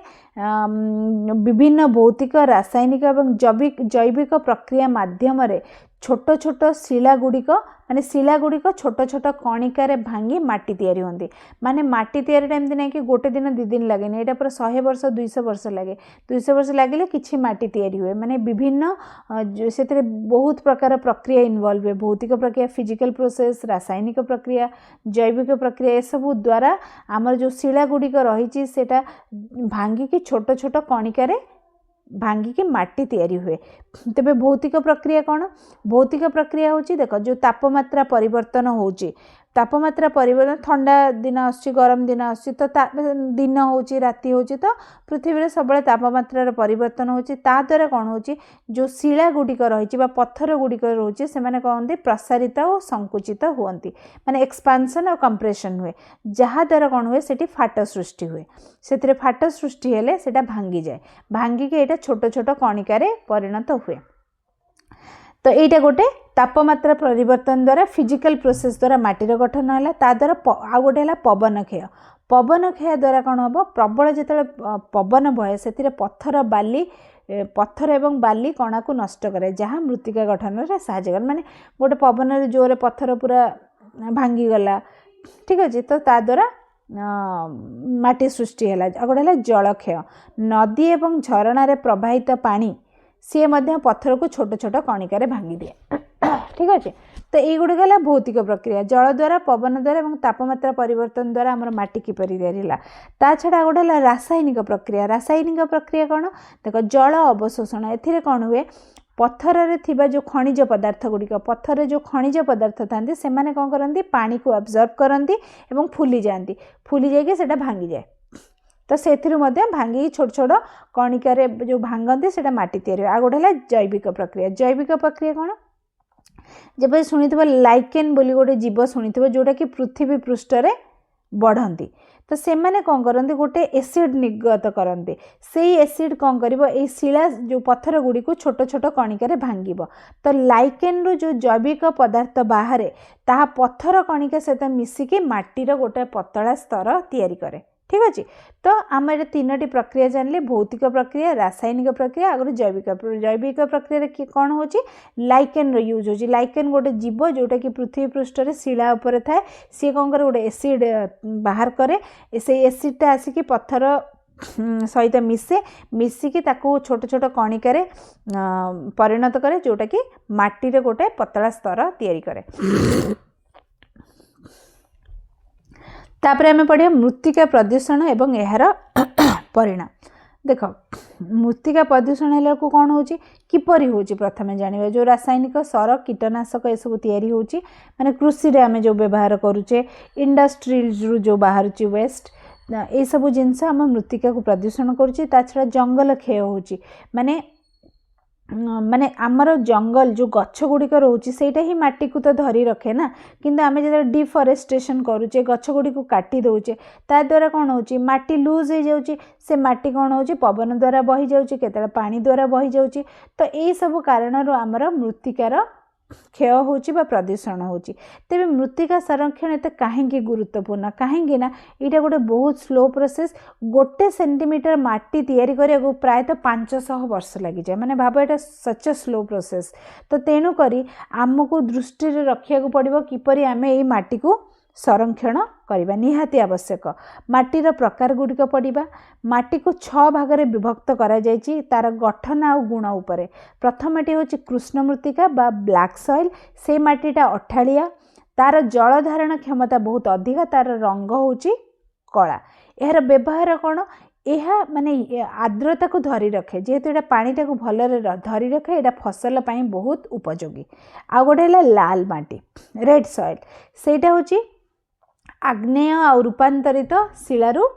Speaker 1: विभिन्न भौतिक रासायनिक एवं जैविक प्रक्रिया माध्यम रे छोट छोट शिला गुड़िक माने शिला गुड़िक छोट छोट कणिकार भांगी माटी तैयारी होती माने माटी तैयारी एमती ना कि गोटे दिन 2 दिन लगे यहाँ पूरा 100 वर्ष 200 वर्ष लगे 200 वर्ष लगे कि माटी तैयारी हुए माने विभिन्न से बहुत प्रकार प्रक्रिया इन्वॉल्व हुए भौतिक प्रक्रिया फिजिकल प्रोसेस रासायनिक प्रक्रिया जैविक प्रक्रिया ये सब द्वारा आमर जो शिला गुड़िक रही सेटा भांगी की छोट छोट कणिकार भांगिकी माटी तैयारी हुए तेबे भौतिक प्रक्रिया कौन भौतिक प्रक्रिया होची देख जो तापमात्रा परिवर्तन होची तापमात्रा परिवर्तन ठंडा दिन आसुची गरम दिन आसुची तो दिन होची राति होची तो पृथ्वी रे सबले तापमात्रा परिवर्तन होची ता द्वारा कौन होची जो शिला गुड़िक रही बा पत्थर गुड़िक रोचे से माने कहते प्रसारित और संकुचित हुअंती माने एक्सपांशन और कंप्रेशन हुए जहा द्वारा कौन हुए सेठी फाट सृष्टि हुए से फाट सृष्टि हेले सेटा भांगी जाए भांगी के एटा छोट छोट कणिकारे परिणत हुए तो यहाँ गोटे तापमात्रा परिवर्तन द्वारा फिजिकल प्रोसेस द्वारा माटीर गठन है ता द्वारा आ गोटे है पवन क्षय द्वारा कौन हम प्रबल जिते पवन बहे से पत्थर बाली पत्थर एवं बाली कणा को नष्ट करे जहाँ मृत्तिका गठन में साहाय्य करे माने गोटे पवन जोरे पत्थर पूरा भांगीगला ठीक अच्छे तो ता द्वारा माटी सृष्टि है गोटे है जलक्षय नदी एवं झरणार प्रवाहित पानी सी मध्य पत्थर को छोट छोट कणिकार भांगी दिए ठीक अच्छे तो ये गुड़िक है भौतिक प्रक्रिया जल द्वारा पवन द्वारा और तापमात्रा परिवर्तन द्वारा आम माटी किपर तैयारी ता छड़ा गोटे है रासायनिक प्रक्रिया कौन देख जल अवशोषण ए कौन हुए पत्थर रे थिबा जो खनिज पदार्थ गुड़िक पत्थर जो खनिज पदार्थ था से माने कौन करती पानी को अब्जर्व करती एवं फुली जाती फुली जाके सेटा भांगी जाए तो से भांगी छोट छोट कणिकार जो भांगती से माटी तैयारी आ गोटे है जैविक प्रक्रिया कौन जब शुणी लाइकेन बोली गोटे जीव शुणी जोटा कि पृथ्वी पृष्ठ रे बढ़ती तो से मैंने कौन करते गोटे एसिड निर्गत करते से एसिड कौन कर शिला जो पत्थर गुड़ी को छोट छोट कणिकार भांग तो लाइकेन रू जो जैविक पदार्थ बाहर ता पत्थर कणिका सहित मिसिकी माटीर गोटे पतला स्तर तैयारी करे ठीक अच्छे तो आम ये 3टी प्रक्रिया जानले भौतिक प्रक्रिया रासायनिक प्रक्रिया आगे जैविक प्रक्रिया कि कौन हो लाइकेन यूज हो लाइकेन गोटे जीव जोटा कि पृथ्वी पृष्ठ रे शिला उपर थाए सी कौन करे गोटे एसिड बाहर करे से एसिडटा आसिकी पत्थर सहित मिसिकी ताकू छोट छोट कणिकार परिणत करे जोटा कि माटी गोटे पतला स्तर तैयारी करे तापर आम पढ़िया मृत्तिका प्रदूषण एवं यार परिणाम देख मृत्तिका प्रदूषण है कौन हो किपरि हो प्रथम जानिबा जो रासायनिक सर कीटनाशक ये सब तैयारी होची माने कृषि रे आमे जो व्यवहार करूचे इंडस्ट्रीज रु जो बाहर वेस्ट ये सब जिनस आम मृत्तिका को प्रदूषण करुचे ता छड़ा जंगल क्षय होची माने माने आमर जंगल जो गछ गुड़िक रोचे सेटा ही माटी को तो धरी रखे ना किंतु आमे जो डिफॉरेस्टेशन करूचे गछ गुड़ी को काटी दौचे ता द्वारा कौन हो माटी लूज हो जाउची से माटी कौन हो पवन द्वारा बही जाउची केतला पानी द्वारा बही जाउची तो यही सब कारण आमर मृत्तिकार क्षय होची बा प्रदूषण होची तेबे मृत्तिका संरक्षण एते काहेकि गुरुत्वपूर्ण काहेकि ना एटा गोटे बहुत स्लो प्रोसेस गोटे सेंटीमीटर माटी तैयारी करिया प्रायतः 500 वर्ष लगी जाए माने भाव एटा सच स्लो प्रोसेस तो तेणु करी आमको दृष्टि रे रखिया को पड़िबो किपरि आमे एई माटी को संरक्षण करबा निहाती आवश्यक माटीर प्रकार गुड़िक पढ़ा माटी को 6 भाग में विभक्त करा जायछि तार गठन आ गुण उपरे प्रथमटी होछि कृष्ण मृत्तिका बा ब्लैक सॉइल से माटीटा अठालिया तार जल धारण क्षमता बहुत अधिक तार रंग होछि कला यार व्यवहार कौन यह माने आर्द्रता को धरी रखे जेहेतु एटा पानीटा को भलरे धरी रखे एटा फसल पाई बहुत उपयोगी आ गोटे है लाल माटी रेड सॉइल सेटा होछि आग्नेय और रूपांतरित शिलारू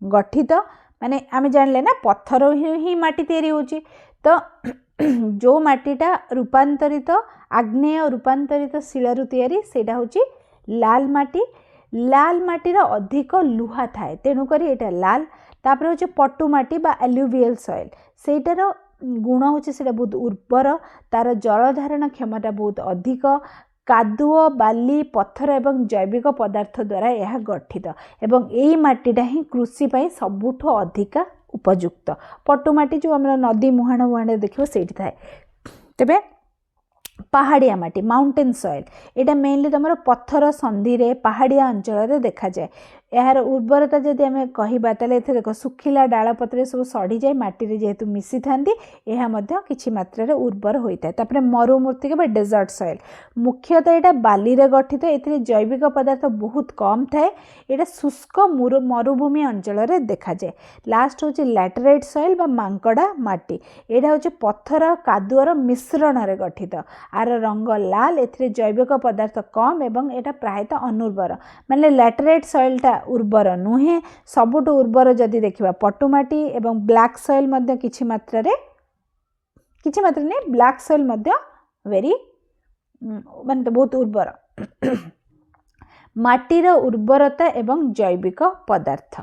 Speaker 1: गठित माने आमे जानले ना पत्थर ही माटी तैयारी होची तो जो माटीटा रूपांतरित आग्नेय और रूपांतरित शिलारू तैयारी सेटा होची लाल माटीर अधिक लुहा थाए तेणु करी एटा लाल तापर होची पट्टू माटी बा एल्युवियल सॉइल सेटार गुण होची सेटा बहुत उर्वर तार जल धारण क्षमता बहुत अधिक कादुओ बाली पत्थर एवं जैविक पदार्थ द्वारा यह गठित एवं यही माटीटा ही कृषि पाई सबुठ अधिका उपयुक्त पट्टू माटी जो आम नदी मुहाण मुहाण देखो से थाए तेबे पहाड़िया माटी माउंटेन सॉइल एटा मेनली तुम पत्थर संधि रे पहाड़िया अंचल देखा जाए यार उर्वरता जदि आम कहवा ताले देख सुखिला डालपत्र सब सड़ी जाए माटी जेहेतु मिसी था कि मात्रा रे उर्वर होता है। तापर मरुमूर्तिका बा डेजर्ट सॉइल मुख्यतः यहाँ बाली रे गठित ए जैविक पदार्थ बहुत कम थाए यहाँ शुष्क मरुभूमि अंचल देखा जाए। लास्ट हूँ लैटेराइट सॉइल बा मांकड़ा माटी यहाँ हूँ पत्थर कादुअर मिश्रण रे गठित आर रंग लाल ए जैविक पदार्थ कम एवं यहाँ प्रायतः अनुर्वर माने लैटेराइट सॉइलटा उर्वर नुहे सबुठ उर्वर जदि देखा पटुमाटी एवं ब्लैक सॉइल मध्य किछि मात्रा नहीं ब्लैक सॉइल मध्य वेरी माने तो बहुत उर्वर माटीर उर्वरता एवं जैविक पदार्थ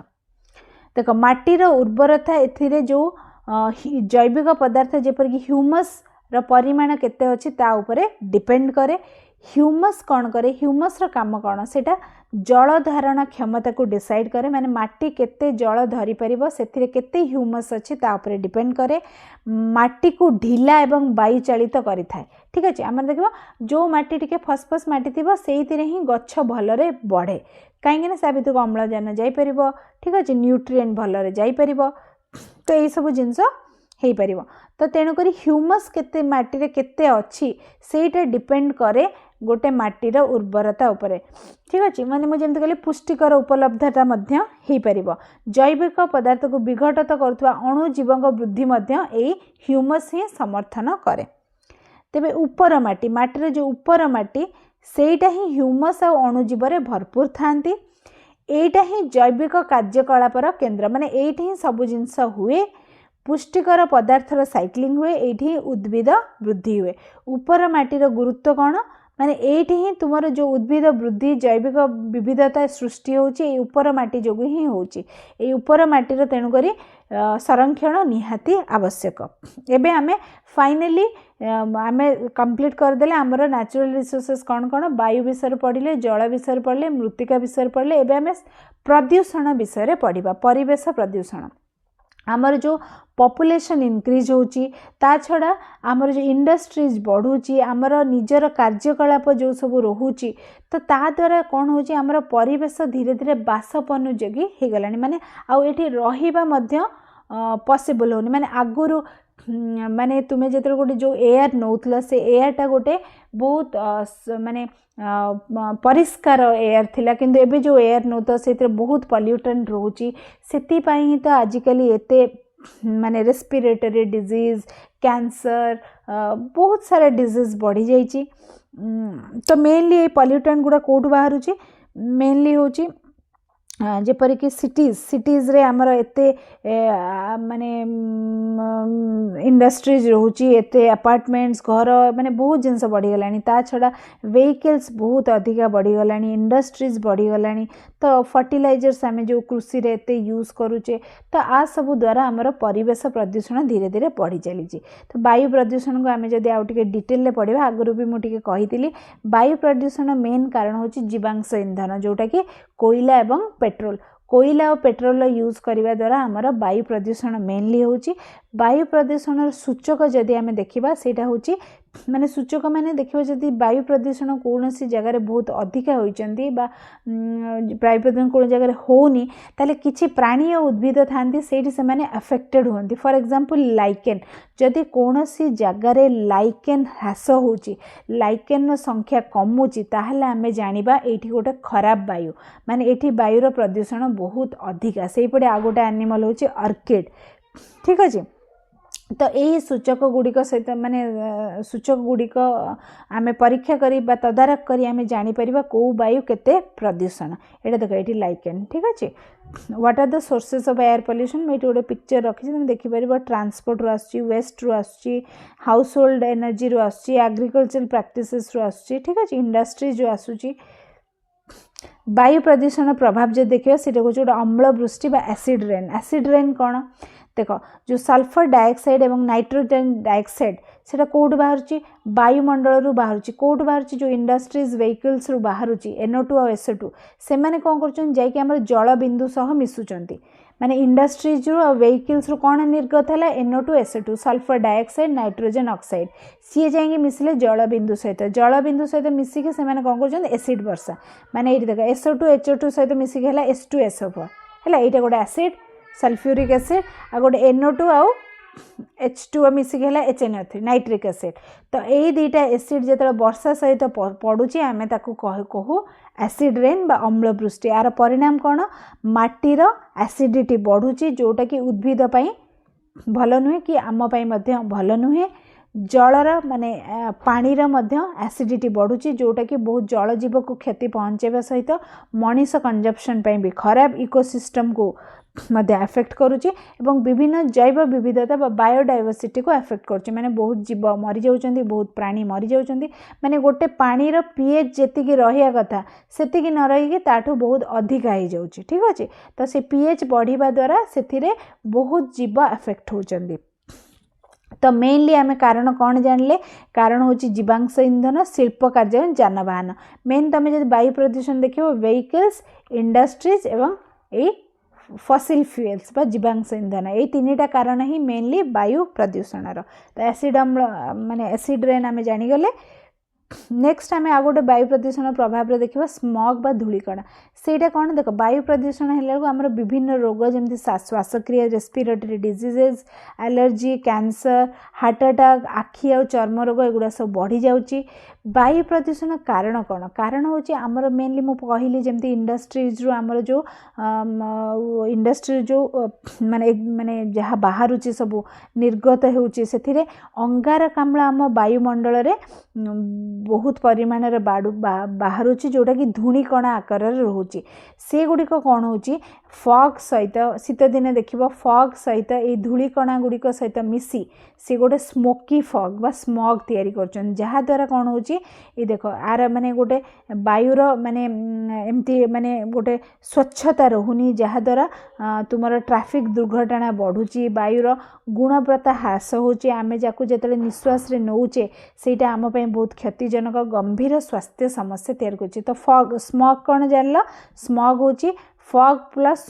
Speaker 1: देख माटीर उर्वरता एथिरे जो जैविक पदार्थ जेपरिक ह्यूमस र परिमाण केते अछि ता उपरे डिपेंड करे। ह्यूमस कौन करे ह्यूमस र काम कौन सेटा जल धारण क्षमता को डिसाइड करे माने माटी केते जल धरी परिबो सेथिरे केते ह्यूमस अछि ता उपरे डिपेंड करे। माटी को ढिला एवं वायु चालित करि थाए ठीक अछि हमर देखबो जो माटी टिके फसफस माटी थिबो सेहितिरे ही गच्छ भलरे बढ़े काहेकि ना सा भितर अम्लजान जाई परिबो ठीक अछि न्यूट्रिएंट भलरे जाई परिबो तो एई सब जिंस हेई परिबो तो तेणुक ह्यूमस केते माटी रे केते अच्छी सेटा डिपेंड करे गोटे माटीर उर्वरता उपरे ठीक अच्छे माने मुझे जमती कहली पुष्टिकर उपलब्धता मध्य हेई परिबो। जैविक पदार्थ को विघटित करुवा अणुजीवक वृद्धि मध्य एई ह्यूमस ही समर्थन करे। तेबे उपर माटी माटीर जो उपर माटी सेटा ही ह्यूमस और अणुजीव रे भरपूर थांती एटा ही जैविक कार्यकलापर केन्द्र माने एठी ही सब जिनस हुए पुष्टिकर पदार्थर साइक्लिंग हुए ये उद्भिद वृद्धि हुए। उपर माटीर गुरुत्व कौन माने एठी ही तुमर जो उद्भिद वृद्धि जैविक विविधता सृष्टि होची उपर माटी जोगु ही होची ए उपर माटीर तेणुक संरक्षण निहाती आवश्यक। एबे आमे फाइनली आमे कंप्लीट करदेले आमर नेचुरल रिसोर्सेस कौन कौन वायु विषय पढ़िले जल विषय पढ़िले मृत्तिका विषय पढ़िले एबे आमे प्रदूषण विषय पढ़िबा परिवेश प्रदूषण आमर जो पॉपुलेशन इंक्रीज होची ता छड़ा आमर जो इंडस्ट्रीज बढ़ुची आमर निजर कार्यकलाप जो सब रोहुची तो ता द्वारा कौन होची आमर परिवेश धीरे धीरे बासपनु जगी हे गलानी माने आउ एठी रहिबा मध्य पॉसिबल होनी माने आगुरु माने तुमे जेतर गोटे जो एयर नौथला से एयरटा गोटे बहुत माने परिष्कार एयर थिला किंतु एबे जो एयर नौत से बहुत पॉल्यूटेंट रोची सेति पई तो आजिकली एते माने रेस्पिरेटरी डिजीज कैंसर बहुत सारा डिजीज बढ़ी जाइची तो मेनली पॉल्यूटेंट गुड़ा कोड बाहर मेनली होची जेपरिक सिटीज रे आमर एते माने इंडस्ट्रीज रोची एते अपार्टमेंट्स घर माने बहुत जिनस बढ़ी गलानी ता छड़ा व्हीकल्स बहुत अधिक बढ़ी गलानी इंडस्ट्रीज बढ़ी गलानी तो फर्टिलाइजर्स आमे जो कृषि रे एते यूज करूचे तो आ सब द्वारा आमर परिवेश प्रदूषण धीरे धीरे बढ़ी चली तो वायु प्रदूषण को आमे जदि आउ टिके डिटेल ले पढ़िबा आगरु भी मु टिके कहितिली वायु प्रदूषण मेन कारण होची जीवांश ईंधन जोटा कि कोयला एवं पेट्रोल कोयला और पेट्रोल यूज करने द्वारा आमर वायु प्रदूषण मेनली होची। वायु प्रदूषण सूचक जदि आमे देखिबा सेटा होची माने सूचक माने देखिबा जदि वायु प्रदूषण कौन सी जगह बहुत अधिक होइचंदी बा वायु प्रदूषण कौन जगह होनी ताले किछि प्राणी और उद्भिद थांती सेठी से माने अफेक्टेड होंती। फॉर एग्जांपल लाइकेन जदि कौन सी जगह रे लाइकेन ह्रास होची लाइकेन संख्या कमुची ताहले आमे जानिबा एठी गोटे खराब वायु माने एठी वायुर प्रदूषण बहुत अधिक से पड़े आ गोटे एनिमल होची ऑर्किड ठीक अछि। तो यही सूचक गुड़िक सहित माने सूचक गुड़िक आमे परीक्षा करी बा तदारख करी आमे जानि परिबा को वायु केते प्रदूषण एटा देख एठी लाइकेन ठीक अछि। What are the sources of air pollution मैं गोटे पिक्चर रखी तुम देखि परिबा ट्रांसपोर्ट रु आछि वेस्ट रु आछि हाउस होल्ड एनर्जी रु आछि एग्रीकल्चर प्रैक्टिसेस रु आछि ठीक अछि इंडस्ट्री जो आसुची। वायु प्रदूषण प्रभाव जो देखिए सीटा को गोटे अम्ल वृष्टि बा एसिड रेन कौन देख जो सल्फर डाइऑक्साइड एवं नाइट्रोजन डाइऑक्साइड सेटा कोड बाहर वायुमंडल रु बाहर कोड बाहर जो इंडस्ट्रीज व्हीकल्स रु बाहर NO2 और SO2 से माने कौन कर जल बिंदु सह मिसुचंती माने इंडस्ट्रीज रू व्हीकल्स रू कौन निर्गत है NO2 sulphur dioxide nitrogen oxide सी जाए मिसले जलबिंदु सहित मिसिक से कौन कर एसिड वर्षा माने ये देख SO2 सहित मिसिक है H2SO4 है यहाँ गोटे एसिड सल्फ्यूरिक एसिड आ गोटे NO2 आउ H2O मिसिक है HNO3 नाइट्रिक एसिड तो यही दुईटा एसिड जो वर्षा सहित पड़ुची आम कहू एसिड रेन बा अम्लवृष्टि यार परिणाम कौन माटीर एसिडिटी बढ़ुची जोटा कि उद्भिद पाई भल नुहे कि आम पाई मध्य भल नुहे जलर माने पानीर मध्य एसिडिटी बढ़ुची जोटा कि बहुत जलजीव को क्षति पहुँचेबा सहित मनीष कंजप्शन पाई भी खराब इकोसिस्टम को मध्य एफेक्ट करुच्ची एवं विभिन्न जैव विविधता बायोडाइवर्सिटी को एफेक्ट करुच्ची माने बहुत जीव मरी जाउछन्ती बहुत प्राणी मरी जाउछन्ती माने गोटे पानीर पीएच जेतिकी रहिया कथा सेतिकी न रहिकी ताठू बहुत अधिक हो जाउछी ठीक अछि तो से पीएच बढ़िबा द्वारा सेथिरे बहुत जीव एफेक्ट होउछन्ती तो मेनली आम कारण कौन जानले कारण हूँ जीवांश इंधन शिल्प कार्य जानवाहन मेन तुम जब वायु प्रदूषण देख व्हीकल्स इंडस्ट्रीज एवं ये फसिल फ्यूएल्स बा जीवांश इंधन ये तीनटा कारण ही मेनली वायु प्रदूषणर तो एसिड अम्ल माने एसिड रेन आम जानीगले नेक्स्ट आम आ गए वायु प्रदूषण प्रभाव देखा स्मॉग बा धूलिकणा सेटा कौन देख वायु प्रदूषण है आमर विभिन्न रोग जमी श्वासक्रिया respiratory diseases allergy cancer heart attack आखि आ चर्म रोग एगुड़ा सब बढ़ी जाउची वायु प्रदूषण कारण कौन कारण हूँ आमर मेनली मुझे कहली जमी इंडस्ट्रीज रू आमर जो इंडस्ट्री जो माने माने जहाँ बाहर सब निर्गत होउची सेथिरे अंगारकाम्ल आम वायुमंडल रे बहुत परिमाण बाहर जोटा कि धूलिकणा आकार रोचे से गुड़िक कौन हो फॉग सहित शीत दिन देखिए फॉग सहित ये धूलिकणा गुड़िक सहित मिसी से गोटे स्मोकी फॉग बा स्मॉग तैयारी करछन जहाँ द्वारा कौन हो देख आर माने गोटे वायुर माने एमती माने गोटे स्वच्छता रहुनी जहाँ द्वारा तुमर ट्रैफिक दुर्घटना बढ़ुची वायुर गुणवत्ता ह्रास होची आमे जाकु जेतले निश्वास रे नौचे सेटा आम पई बहुत क्षतिजनक गंभीर स्वास्थ्य समस्या तैयार करछि तो फॉग स्मॉग कौन जानला स्मॉग होची फॉग प्लस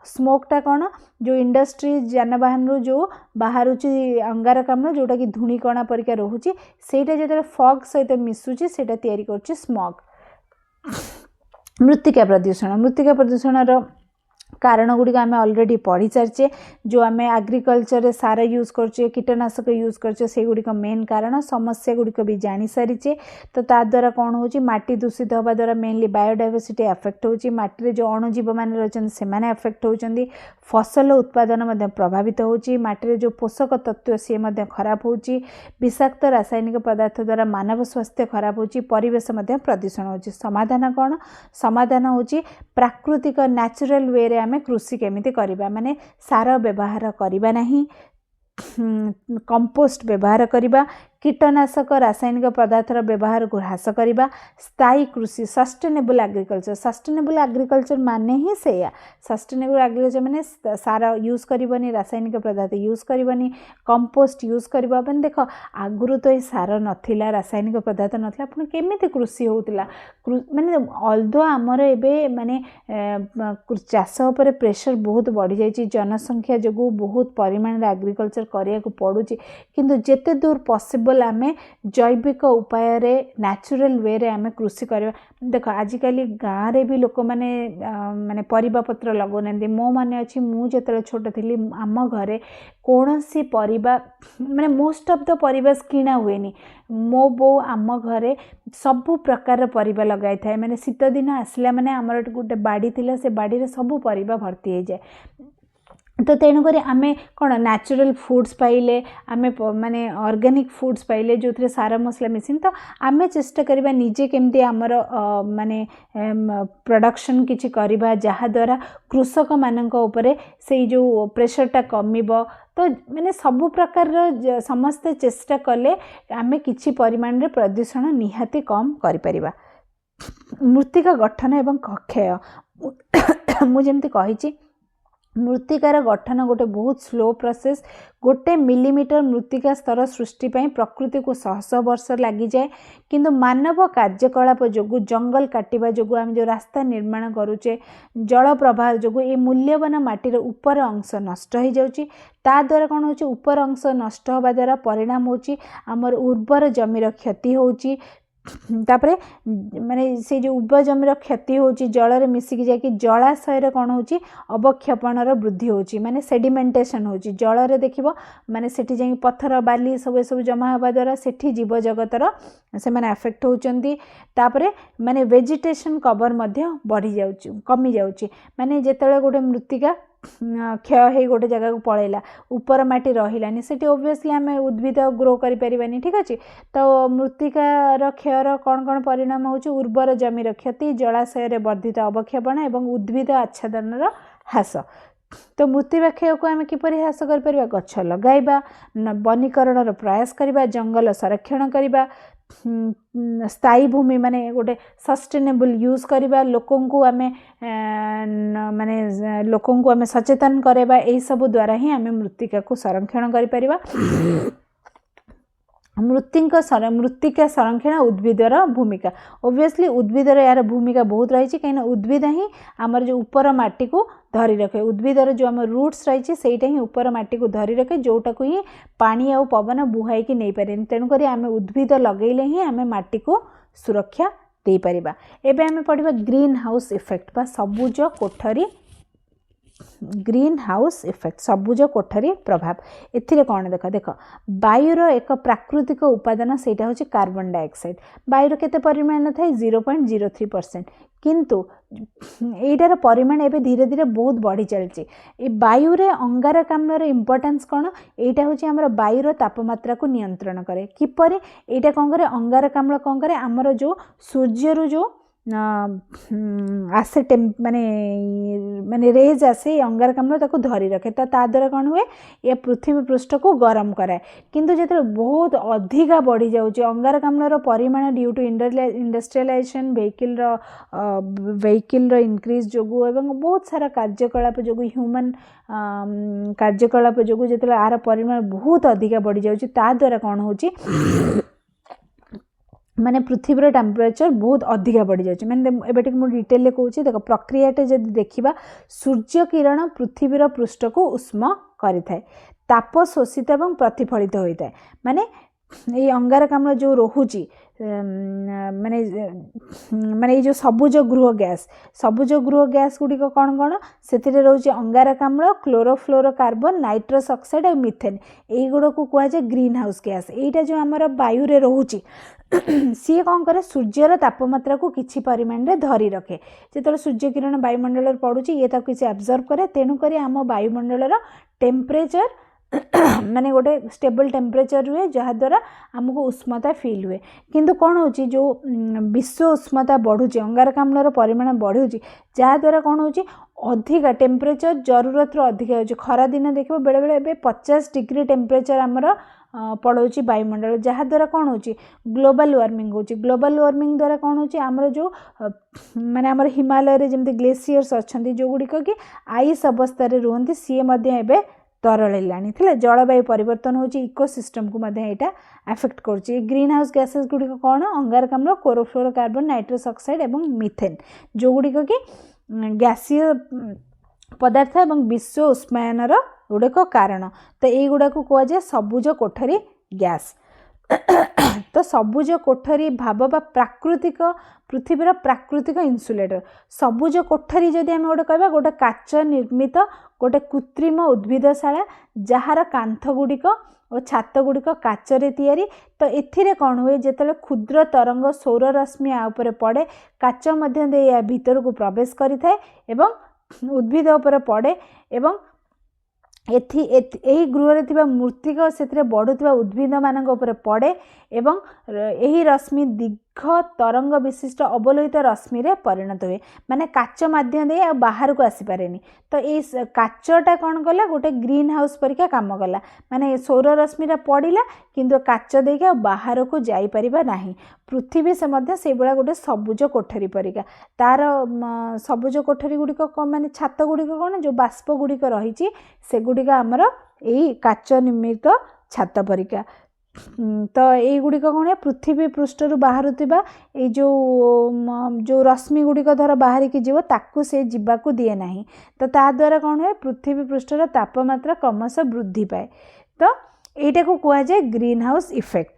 Speaker 1: स्मोकटा कौन जो इंडस्ट्री जानवाहन रू जो बाहर अंगारकाम्ल जोटा कि धूलिकणा परिका रोचे सेटा जो फॉग सहित मिसुची सेटा तैयारी करछि स्मॉग मृत्तिका प्रदूषण कारण गुड़िक आम अलरेडी पढ़ी सारी जो आम एग्रीकल्चर रे सार यूज करछे कीटनाशक यूज करछे से गुड़िक मेन कारण समस्या गुड़िक भी जानी सारीचे तो ता द्वारा कौन होची माटी दूषित होगा द्वारा मेनली बायोडाइवर्सिटी एफेक्ट होची माटी जो अणुजीव माने रहछन से माने एफेक्ट होचंदी फसल उत्पादन मध्य प्रभावित होची माटी जो पोषक तत्व सी मध्य खराब होची विषाक्त रासायनिक पदार्थ द्वारा मानव स्वास्थ्य खराब होची परिवेश मध्य प्रदूषण होची समाधान कौन समाधान होची प्राकृतिक नेचुरल वे रे आमे कृषि केमिति करिबा माने सार व्यवहार करिबा नहीं कंपोस्ट व्यवहार करिबा कीटनाशक रासायनिक पदार्थर व्यवहार को ह्रास करिबा स्थायी कृषि सस्टेनेबल एग्रीकल्चर माने ही सेया सस्टेनेबल एग्रीकल्चर माने सार यूज करबनी रासायनिक पदार्थ यूज करबनी कंपोस्ट यूज करबा बन देखो आगुरु तो ये सार नथिला रासायनिक पदार्थ नथिला अपन केमिति कृषि होउतिला माने अल्दो हमर एबे माने चाष उपर प्रेशर बहुत बढ़ी जाइछि जनसंख्या जगु बहुत परिमाण रे एग्रीकल्चर करिया को पड़ुछि किंतु जेते दूर पॉसिबल आमे जैविक उपाय रे नेचुरल वे रे आमे कृषि करबा देखो आजिकल गाँव रे भी लोक माने माने परिबा पत्र लगोनांदी मो माने अछि मु जेतले छोट थिली आम घरे कोनोसी परिबा माने मोस्ट ऑफ द परिबा किणा हुएनी मो बो आम घरे सबु प्रकार परिबा लगाई थाए माने शीत दिन आसला माने हमर गोटे बाड़ी थिला से बाड़ी रे सबु परिबा भर्ती हो जाए तो तेणुक आमे कौन नेचुरल फूड्स पाइले आमे माने ऑर्गेनिक फूड्स पाइले जो थे सारा मसला मिसिन तो आमे चेष्टा करबा निजे केमती आमर माने प्रोडक्शन किछि करबा जहा द्वारा कृषक मानक उपरे से जो प्रेशरटा कमिबो तो माने सबु प्रकार समस्त चेष्टा कले आमे किछि परिमाण रे प्रदूषण निहाती कम करि परिबा मृत्तिका गठन एवं क्षय मु जेमती कहिछि मृत्तिकार गठन गोटे बहुत स्लो प्रोसेस। गोटे मिलीमीटर मृत्तिका स्तर सृष्टि पाई प्रकृति को शह शह वर्ष लगी जाए, किंतु मानव कार्यकलाप जो जंगल काटिबा जो आम जो रास्ता निर्माण करुचे, जल प्रवाह जो ये मूल्यवान माटीर उपर अंश नष्ट हो जाउची। ता द्वारा कौन हो उपर अंश नष्ट होगा द्वारा परिणाम होची आमर उर्वर जमीर क्षति होची। तापरे माने से जो उर्वर जमीर क्षति होची जल रे मिसिकी जाकि जलाशय रे कौन होची अवक्षेपणर वृद्धि होची, माने सेडिमेंटेशन होची जल रे देखिबो माने सेठी जाई पत्थर बाली सब जमा होबा द्वारा सेठी जीव जगतर से माने अफेक्ट होचंती। तापरे माने वेजिटेशन कवर मध्य बढ़ी जाउची कमी जाउची, माने जेतेले गोटे मृत्तिका क्षय हो गोटे जगह को पलैला ऊपर माटी रहिलानी सेठी ओबियसली आम उद्भिद ग्रो करें। ठीक अच्छे तो मृत्तिकार क्षयर कौन कौन परिणाम होची उर्वर जमीर क्षति, जलाशय वर्धित अवक्षेपण एवं उद्भिद आच्छादन ह्रास। तो मृत्तिका क्षय को आम किपर ह्रास कर गछ लगाइबा, वनीकरण प्रयास करबा, जंगल संरक्षण करबा, स्थायी भूमि माने गोटे सस्टेनेबल यूज करबा, लोकन को आमे माने लोकन को आमे सचेतन करबा, एई सब द्वारा ही आमे मृत्तिका को संरक्षण करि परिबा। मृत्तिका संरक्षण उद्भिदर भूमिका ओबियसली उद्भिदर यार भूमिका बहुत रही कहीं उद्भिद ही आमर जो ऊपर माटी को धरी रखे, उद्भिदर जो आम रूट्स रही सेटा ही ऊपर माटी को धरी रखे जोटा को ही पानी आ पवन बुहाई की नहीं पारे। तेणुक आम उद्भिद लगेले ही आम माटी को सुरक्षा दे परिबा। एबे आम पढ़िबा ग्रीन हाउस इफेक्ट बा सबुज कोठरी, ग्रीन हाउस इफेक्ट सबुज कोठरी प्रभाव। एथिरे कौन देख देख वायुर एक प्राकृतिक उपादान सेटा होची कार्बन डाइऑक्साइड। वायुर केते परिमाण थाए 0.03%, किंतु एटार परिमाण एबे धीरे धीरे बहुत बढ़ी चलची। ए वायु रे अंगारकाम्ल रे इंपोर्टेंस कौन एटा होची हमर वायुर तापमात्रा को नियंत्रण करे। किपरि एटा कोन करे अंगारकाम्ल कोन करे हमर जो सूर्य रु जो आसे माने माने रेज आसे अंगारकाम्ल ताको धरी रखे तो ता द्वारा कौन हुए ये पृथ्वी पृष्ठ को गरम कराए। किंतु जो बहुत अधिका बढ़ी जाउची अंगारकाम्लर परिमाण due to industrialisation vehicle increase जोगु एवं बहुत सारा कार्यकलाप जोगु ह्यूमन कार्यकलाप जोगु जो आर परिमाण बहुत अधिका बढ़ी जाउची ता द्वारा कौन होची माने पृथ्वीर टेम्परेचर बहुत अधिका बढ़ी जाए। मैंने एबेटिक मु डिटेल कहूँ देख प्रक्रियाटे जब देखा सूर्य किरण पृथ्वीर पृष्ठ को उष्म करें, ताप शोषित और प्रतिफलित होता है। माने ये अंगारकाम्ल जो रोची माने माने जो सबुज गृह गैस गुड़िक कौन कौन से रोचे अंगारकाम्ल, क्लोरोफ्लोरोकार्बन, नाइट्रस ऑक्साइड और मिथेन यही को कहुए ग्रीन हाउस गैस। यहाँ जो आमर वायु रे रोची सी कौन करे सूर्यर तापमात्रा को किसी परिमाण रे धरी रखे। जो सूर्य किरण वायुमंडल पड़ुची ये किसी एब्जर्व करे, तेणुक आम वायुमंडल टेम्परेचर माने गोटे स्टेबल टेम्परेचर रुए जहाद्वारा आमको उष्णता फील हुए। किंतु कौन हो जो विश्व उष्णता बढ़ुची अंगारकाम्लर परिमाण बढ़ुची जहाद्वारा कौन हो अधिका टेम्परेचर जरूरत अधिका हो। खरा दिन देखो बेले बेले 50 डिग्री टेम्परेचर आमर पड़ोची वायुमंडल जहाद्वारा कौन हो ग्लोबल वार्मिंग हो। ग्लोबल वार्मिंग द्वारा कौन हो आमर जो माने आमर हिमालय रे जमती ग्लेसियर्स अच्छा जो गुड़िक कि आइस अवस्था रुहति सी एबे तरलानी थे। जलवायु परिवर्तन होची इकोसिस्टम को यहाँ एफेक्ट करुच्ची। ग्रीन हाउस गैसेस गुड़िक कौन अंगारकाम्ल, क्लोरोफ्लोरोकार्बन, नाइट्रस ऑक्साइड एवं मिथेन जो गुड़िक कि गैसीय पदार्थ एवं विश्व उष्मायनर गुड़िक कारण। तो यही गुड़ा को कहुए सबुज कोठरी गैस। तो सबुज कोठरी भाव बा प्राकृतिक पृथ्वीर प्राकृतिक इन्सुलेटर। सबुज कोठरी जदि आम गोटे कह गोटे काच निर्मित गोटे कृत्रिम उद्भिदशाला जार कांथ गुड़िक और छात गुड़िक काचरे तैयारी। तो एथिरे कौन हुए जिते क्षुद्र तरंग सौर रश्मि आउपर पड़े काच मध्य या भीतर को प्रवेश करिथाए एवं उद्भिद उपर पड़े एवं यही गृह रे मृत्तिका से बढ़ुवा उद्भिद मान पड़े एवं यही रश्मि तरंग विशिष्ट अवलोहित रश्मि रे परिणत हुए माने काच माध्यम दे बाहर को आसी पारेनी तो ये काचटा कौन कला गोटे ग्रीन हाउस परिका काम कला माने सौर रश्मि पड़ा किंतु काच देके बाहर को जाई परिबा नाही पृथ्वी से मध्य से बड़ा गोटे सबुज कोठरी परिका तार सबुज कोठरी गुड़िक माने छात गुड़िक कौन जो बाष्प गुड़िक रही से गुड़िक आमर यही काच निर्मित छात परिका तो युड़िक कौन पृथ्वी पृष्ठ बाहर जो रश्मि गुड़िक धर बाहर की जीव ताकू से जीवाकू दिए ना तो ता द्वारा कौन हुए पृथ्वी पृष्ठर तापमात्रा क्रमशः वृद्धि पाए तो यहीटा को कह जाए ग्रीन हाउस इफेक्ट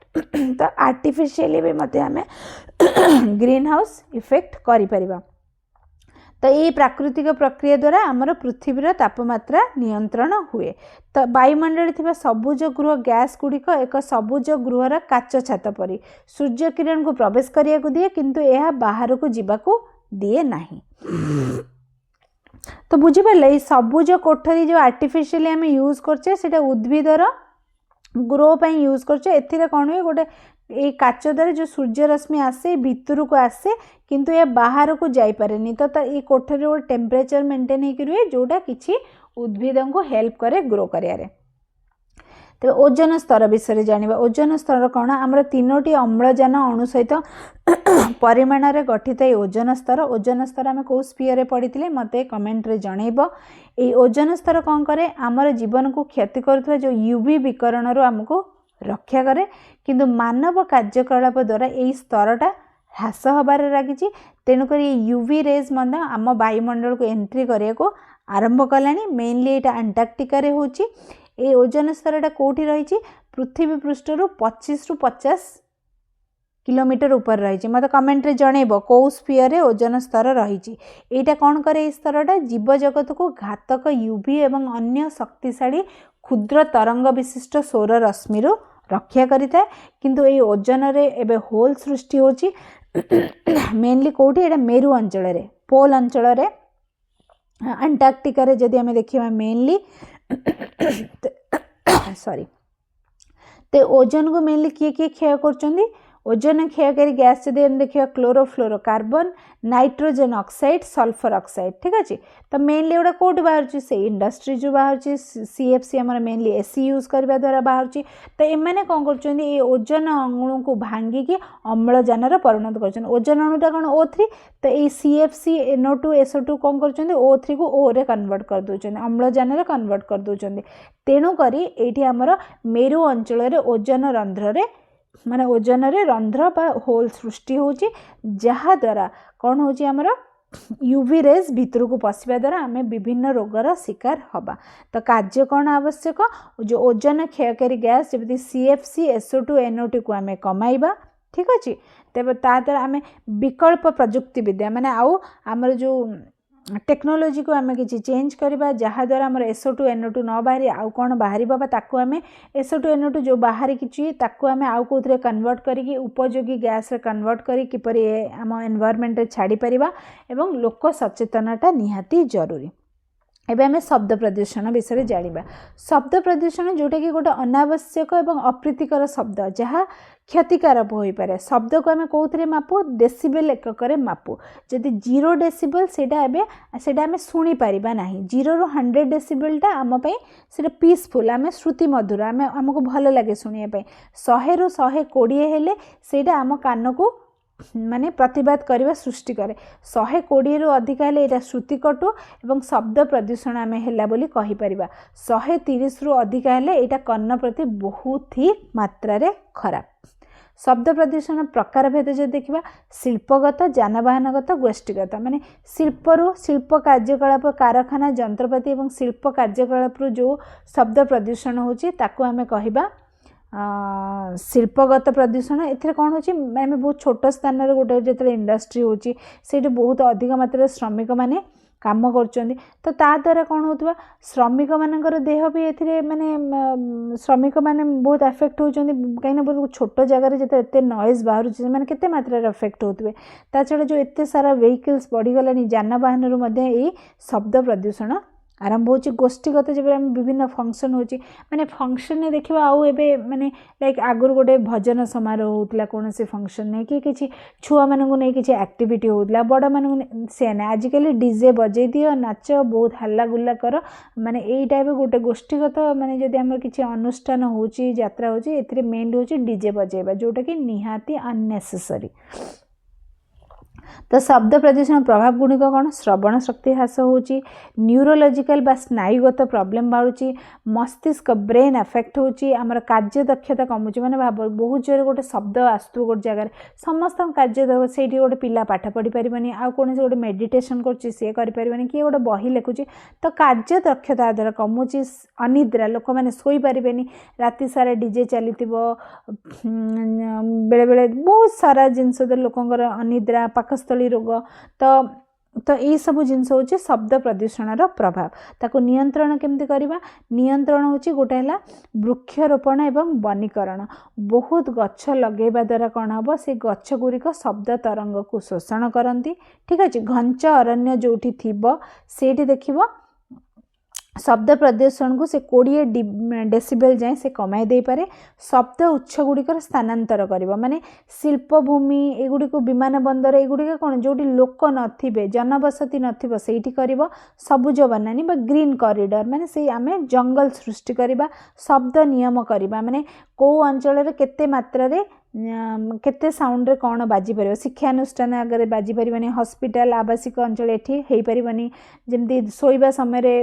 Speaker 1: तो आर्टिफिशियली भी मते हमें ग्रीन हाउस इफेक्ट करि परिबा तो ये प्राकृतिक प्रक्रिया द्वारा आमर पृथ्वीर तापमात्रा नियंत्रण हुए तो वायुमंडल थी सबुज गृह गैस गुड़िक एक सबुज गृहर काच छात परी सूर्य किरण को प्रवेश करिया को दिए किंतु यह बाहर को जीवाकू दिए नहीं तो बुझीपारे ये सबुज कोठरी जो आर्टिफिशियली आम यूज करछे सेटा उद्भिदर ग्रो पर यूज करछे एथिरे कौन हुए गोटे ये काच द्वारा जो सूर्य रश्मि आसे भितर को आसे किंतु ये बाहर को जाई पारेनी तो ये कोठरी गोटे टेम्परेचर मेंटेन होकर रुए जोटा किसी उद्भिद को हेल्प करे ग्रो करियारे तेज ओजन स्तर विषय जाना ओजन स्तर कौन आमर 3टी अम्लजान अणु सहित परिमाण रे गठित ओजन स्तर आम कौ स्पीयर पढ़ी मत कमेंट रे जनइब ये ओजन स्तर कौन करे आमर जीवन को क्षति करुवा जो यूवी विकरण रू आमको रक्षा करे किंतु मानव कार्यकलाप द्वारा यही स्तरटा ह्रास हबार लगी तेणुक यूवी रेज आम वायुमंडल को एंट्री करने को आरंभ कलानी मेनली यहाँ अंटार्कटिका रे होची ये ओजन स्तरटा कौटी रही पृथ्वी पृष्ठ 25 ରୁ 50 किलोमीटर ऊपर रही मत कमेंट रे जनइब कौ स्पीयर रे ओजन स्तर रही यहाँ कौन करे स्तरटा जीव जगत को घातक यूवी एवं अन्य शक्तिशाली क्षुद्र तरंग विशिष्ट सौर रश्मि रक्षा करिता किंतु ये ओजन रे एबे होल सृष्टि होची मेनली कौटी एटा मेरु अंचल रे पोल अंचल रे अंटार्कटिका रे जदि आमे देखिबा मेनली सॉरी ते ओजन को मेनली किए क्षय कर ओजन क्षयकारी गैस जब हम देखा chlorofluorocarbon nitrogen oxide sulphur oxide ठीक अच्छे तो मेनली एटा कौट बाहर से इंडस्ट्री जो बाहर सीएफसी आम मेनली एसी यूज करने द्वारा बाहर तो एम कौन कर ओजन अणु को भांगिकी अम्लजान परिणत कर ओजन अणुटा कौन O3 तो ये सीएफसी NO2 SO2 कौन कर O3 को O रे कन्वर्ट कर दौरान अम्लजान कन्वर्ट कर दौरान तेणुक ये आमर मेरु अंचल ओजन रंध्र माने ओजन रे रंध्र बा होल सृष्टि होची जहा द्वारा कौन होची आमर यूवी रेज भितर को पशिबा द्वारा आमे विभिन्न रोगर शिकार हबा तो कार्य कौन आवश्यक जो ओजन क्षयकारी गैस जब CFC SO2 NO2 को आमे कमाइबा ठीक अच्छे तेज ता द्वारा आमे विकल्प प्रजुक्ति विद्या माने आउ आमर जो टेक्नोलोजी को आमे किसी चेंज करबा जहा द्वारा हमर SO2 NO2 न बाहरी आउ कौन बाहरी बाबा ताकू आमे SO2 NO2 जो बाहरी किछि ताकू आमे आउ कोथरे कन्वर्ट करिकि उपयोगी गैस रे कन्वर्ट करी किपरि आम एनवायरनमेंट रे छाड़ी परिबा एवं लोक सचेतनता निहाती जरूरी एबे आमे शब्द प्रदूषण विषय जानिबा शब्द प्रदूषण जोटा कि गोटे अनावश्यक एवं अप्रीतिकर शब्द जहाँ क्षतिकारक हो पारे शब्द को आमे कोथरे मापू डेसिबल एकक रे मापू जदि 0 डेसिबल सेटा आमे सुनी पारिबा नाही 0 ରୁ 100 डेसिबलटा आम पई सेटा पीसफुल आमे श्रुति मधुर आमे हमको भल लगे सुनिया पई 100 ରୁ 120 हेले सेटा आम कान को माने प्रतिवाद करवा सृष्टि करे 120 ରୁ अधिक हेले एटा श्रुति कटु एवं शब्द प्रदूषण आमे हेला बोली कहि परिबा 130 ରୁ अधिक हेले एटा कन्न प्रति बहुत ही मात्रा रे खराब शब्द प्रदूषण प्रकार भेद जो देखा शिल्पगत जानवाहनगत गोष्ठीगत माने शिल्प कार्यकलाप कारखाना जंत्रपाति और शिल्प कार्यकलाप जो शब्द प्रदूषण होची ताकू आमे कहिबा शिल्पगत प्रदूषण एथिरे कौन होची आमे बहुत छोट स्थान रे गोटे जेतले इंडस्ट्री होची सेठी बहुत अधिक मात्रा श्रमिक माने काम कर तो ता द्वारा कौन होतबा श्रमिक मानकर देह भी एथिरे माने श्रमिक माने बहुत अफेक्ट होचंदी कहीं बहुत छोट जगह रे जते एते नॉइज बाहर माने केते मात्रा रे अफेक्ट होतबे ता छडा जो एते सारा व्हीकल्स बढ़ी गलानी जानवाहन रो मध्ये ए शब्द प्रदूषण आरंभ होची गोष्ठीगत जब आम विभिन्न फंक्शन होची माने फंक्शन ने देखिबा आउ एबे माने लाइक आगुर गोटे भजन समारोह होतला कौन से फंक्शन ने कि किछि छुआ मानकु नै किछि एक्टिविटी होतला बड़ मानकु से ना आजिकली डीजे बजे दियो नाच बहुत हल्ला गुल्ला कर माने एई टाइप गोटे गोष्ठीगत माने जदि हमर किछि अनुष्ठान होची यात्रा होची एथिरे मेन होची डीजे बजेबा जोटा कि निहाती अननेसेसरी। तो शब्द प्रदूषण प्रभाव गुणिक कौन श्रवण शक्ति ह्रास होची न्यूरोलॉजिकल बा स्नायुगत प्रॉब्लम बाड़ुची मस्तिष्क ब्रेन अफेक्ट होची आमर कार्य दक्षता कमुची माने भाव बहुत जोर गोटे शब्द आसु गोटे जगह समस्त कार्य से गोटे पिला पाठ पढ़ी पारिबनी आ कौन से गोटे मेडिटेशन करची से करि पारिबनी कि गोटे बही लिखुची तो कार्य दक्षता द्वारा कमुची अनिद्रा लोक मैंने सोई पारिबेनी राति सारा डीजे चलीथिबो बेले बेले बहुत सारा जिनस लोकंकर अनिद्रा पाकस्थली रोग तो ये सब जिनस हूँ शब्द प्रदूषण प्रभाव ताको नियंत्रण केमती करबा नियंत्रण होची गोटे है वृक्षरोपण एवं वनीकरण बहुत गछ लगेबा द्वारा कौन हम से गछ गुड़िक शब्द तरंग को शोषण करती ठीक अच्छे घंच अरण्य जोठी थिबो सेठी देखिबो शब्द प्रदूषण को से 20 डेसिबल जाए से कमाई दे पारे शब्द उत्स गुड़िकर स्थानांतर करिबो माने शिल्पभूमि एगुड़ी को विमान बंदर एगुड़ी कौन जो लोक नथिबे जनबसती नथिबो सेठी करिबो सबुज बनानी बा ग्रीन कॉरिडोर माने से आमे जंगल सृष्टि करिबा शब्द नियम करिबा माने को अंचल रे केते मात्रा रे केते साउंड रे कौन बाजी परिबो शिक्षानुष्ठान आगे बाजी परिबनी हॉस्पिटल आवासिक अंचल एठी हेई परिबनी जेमती सोइबा समय रे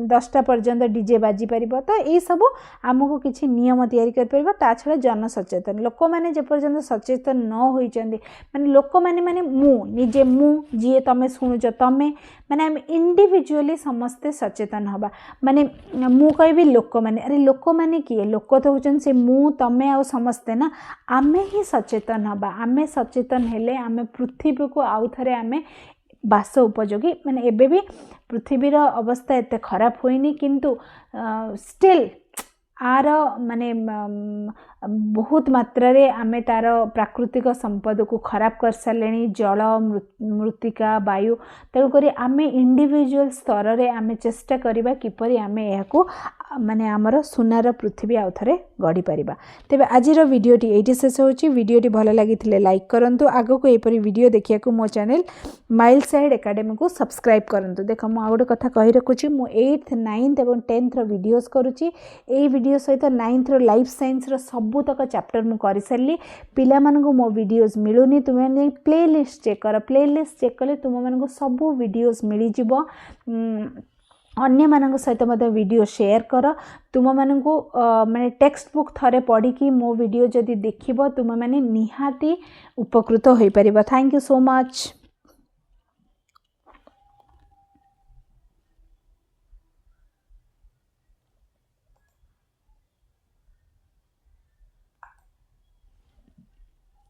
Speaker 1: 10टा पर्यंत डीजे बाजी परिबो तो ए सब हमको किछि नियम तयारी कर परिबो ता छडा जन सचेतन लोक माने जे पर्यंत सचेतन न होई चंदी माने लोक माने मु निजे मु जिए तमे सुनुच तमे माने हम इंडिविजुअली समस्ते सचेतन हबा माने मु कहबी लोक माने अरे लोक माने किए लोक तो होचन से मु तमे आ समस्ते ना आमे ही सचेतन हबा आमे सचेतन हेले आमे पृथ्वी को आउ थरे आमे बास उपयोगी माने एबे भी पृथ्वीर अवस्था एते खराब होइनी किंतु स्टिल आर माने बहुत मात्रा रे आमे तार प्राकृतिक संपद को खराब कर सारे जल मृत्तिका वायु तेणुक आमे इंडिविजुअल स्तर रे आमे चेष्टा करिबा किपरि आमे याको माने आमर सुनार पृथ्वी आउ थरे गढ़ी पारिबा। तेबे आजिर वीडियोटी एठी शेष होची वीडियोटी भल लागिथिले लाइक करंतु आगो को एपरि वीडियो देखिया को मो चैनल माइल साइड एकेडमी को सब्सक्राइब करंतु। देख मु आ गोटे कथा कहि रखुची मु 8th 9th एवं 10th रो वीडियोस करूची एई वीडियो सहित 9th रो लाइफ साइंस रो सबुतक चैप्टर मु करि सारली पिला मानकु मो वीडियोस मिलुनी तुमे प्लेलिस्ट चेक कर प्लेलिस्ट चेक कले तुम मानकु सब वीडियोस मिली जिवो अन्य मानक सहित मते वीडियो शेयर कर तुम मानकु माने टेक्स्ट बुक थरे पढ़ी कि मो वीडियो जदि देखिबो तुम माने निहाती उपकृत होई परिबो। Thank you so much.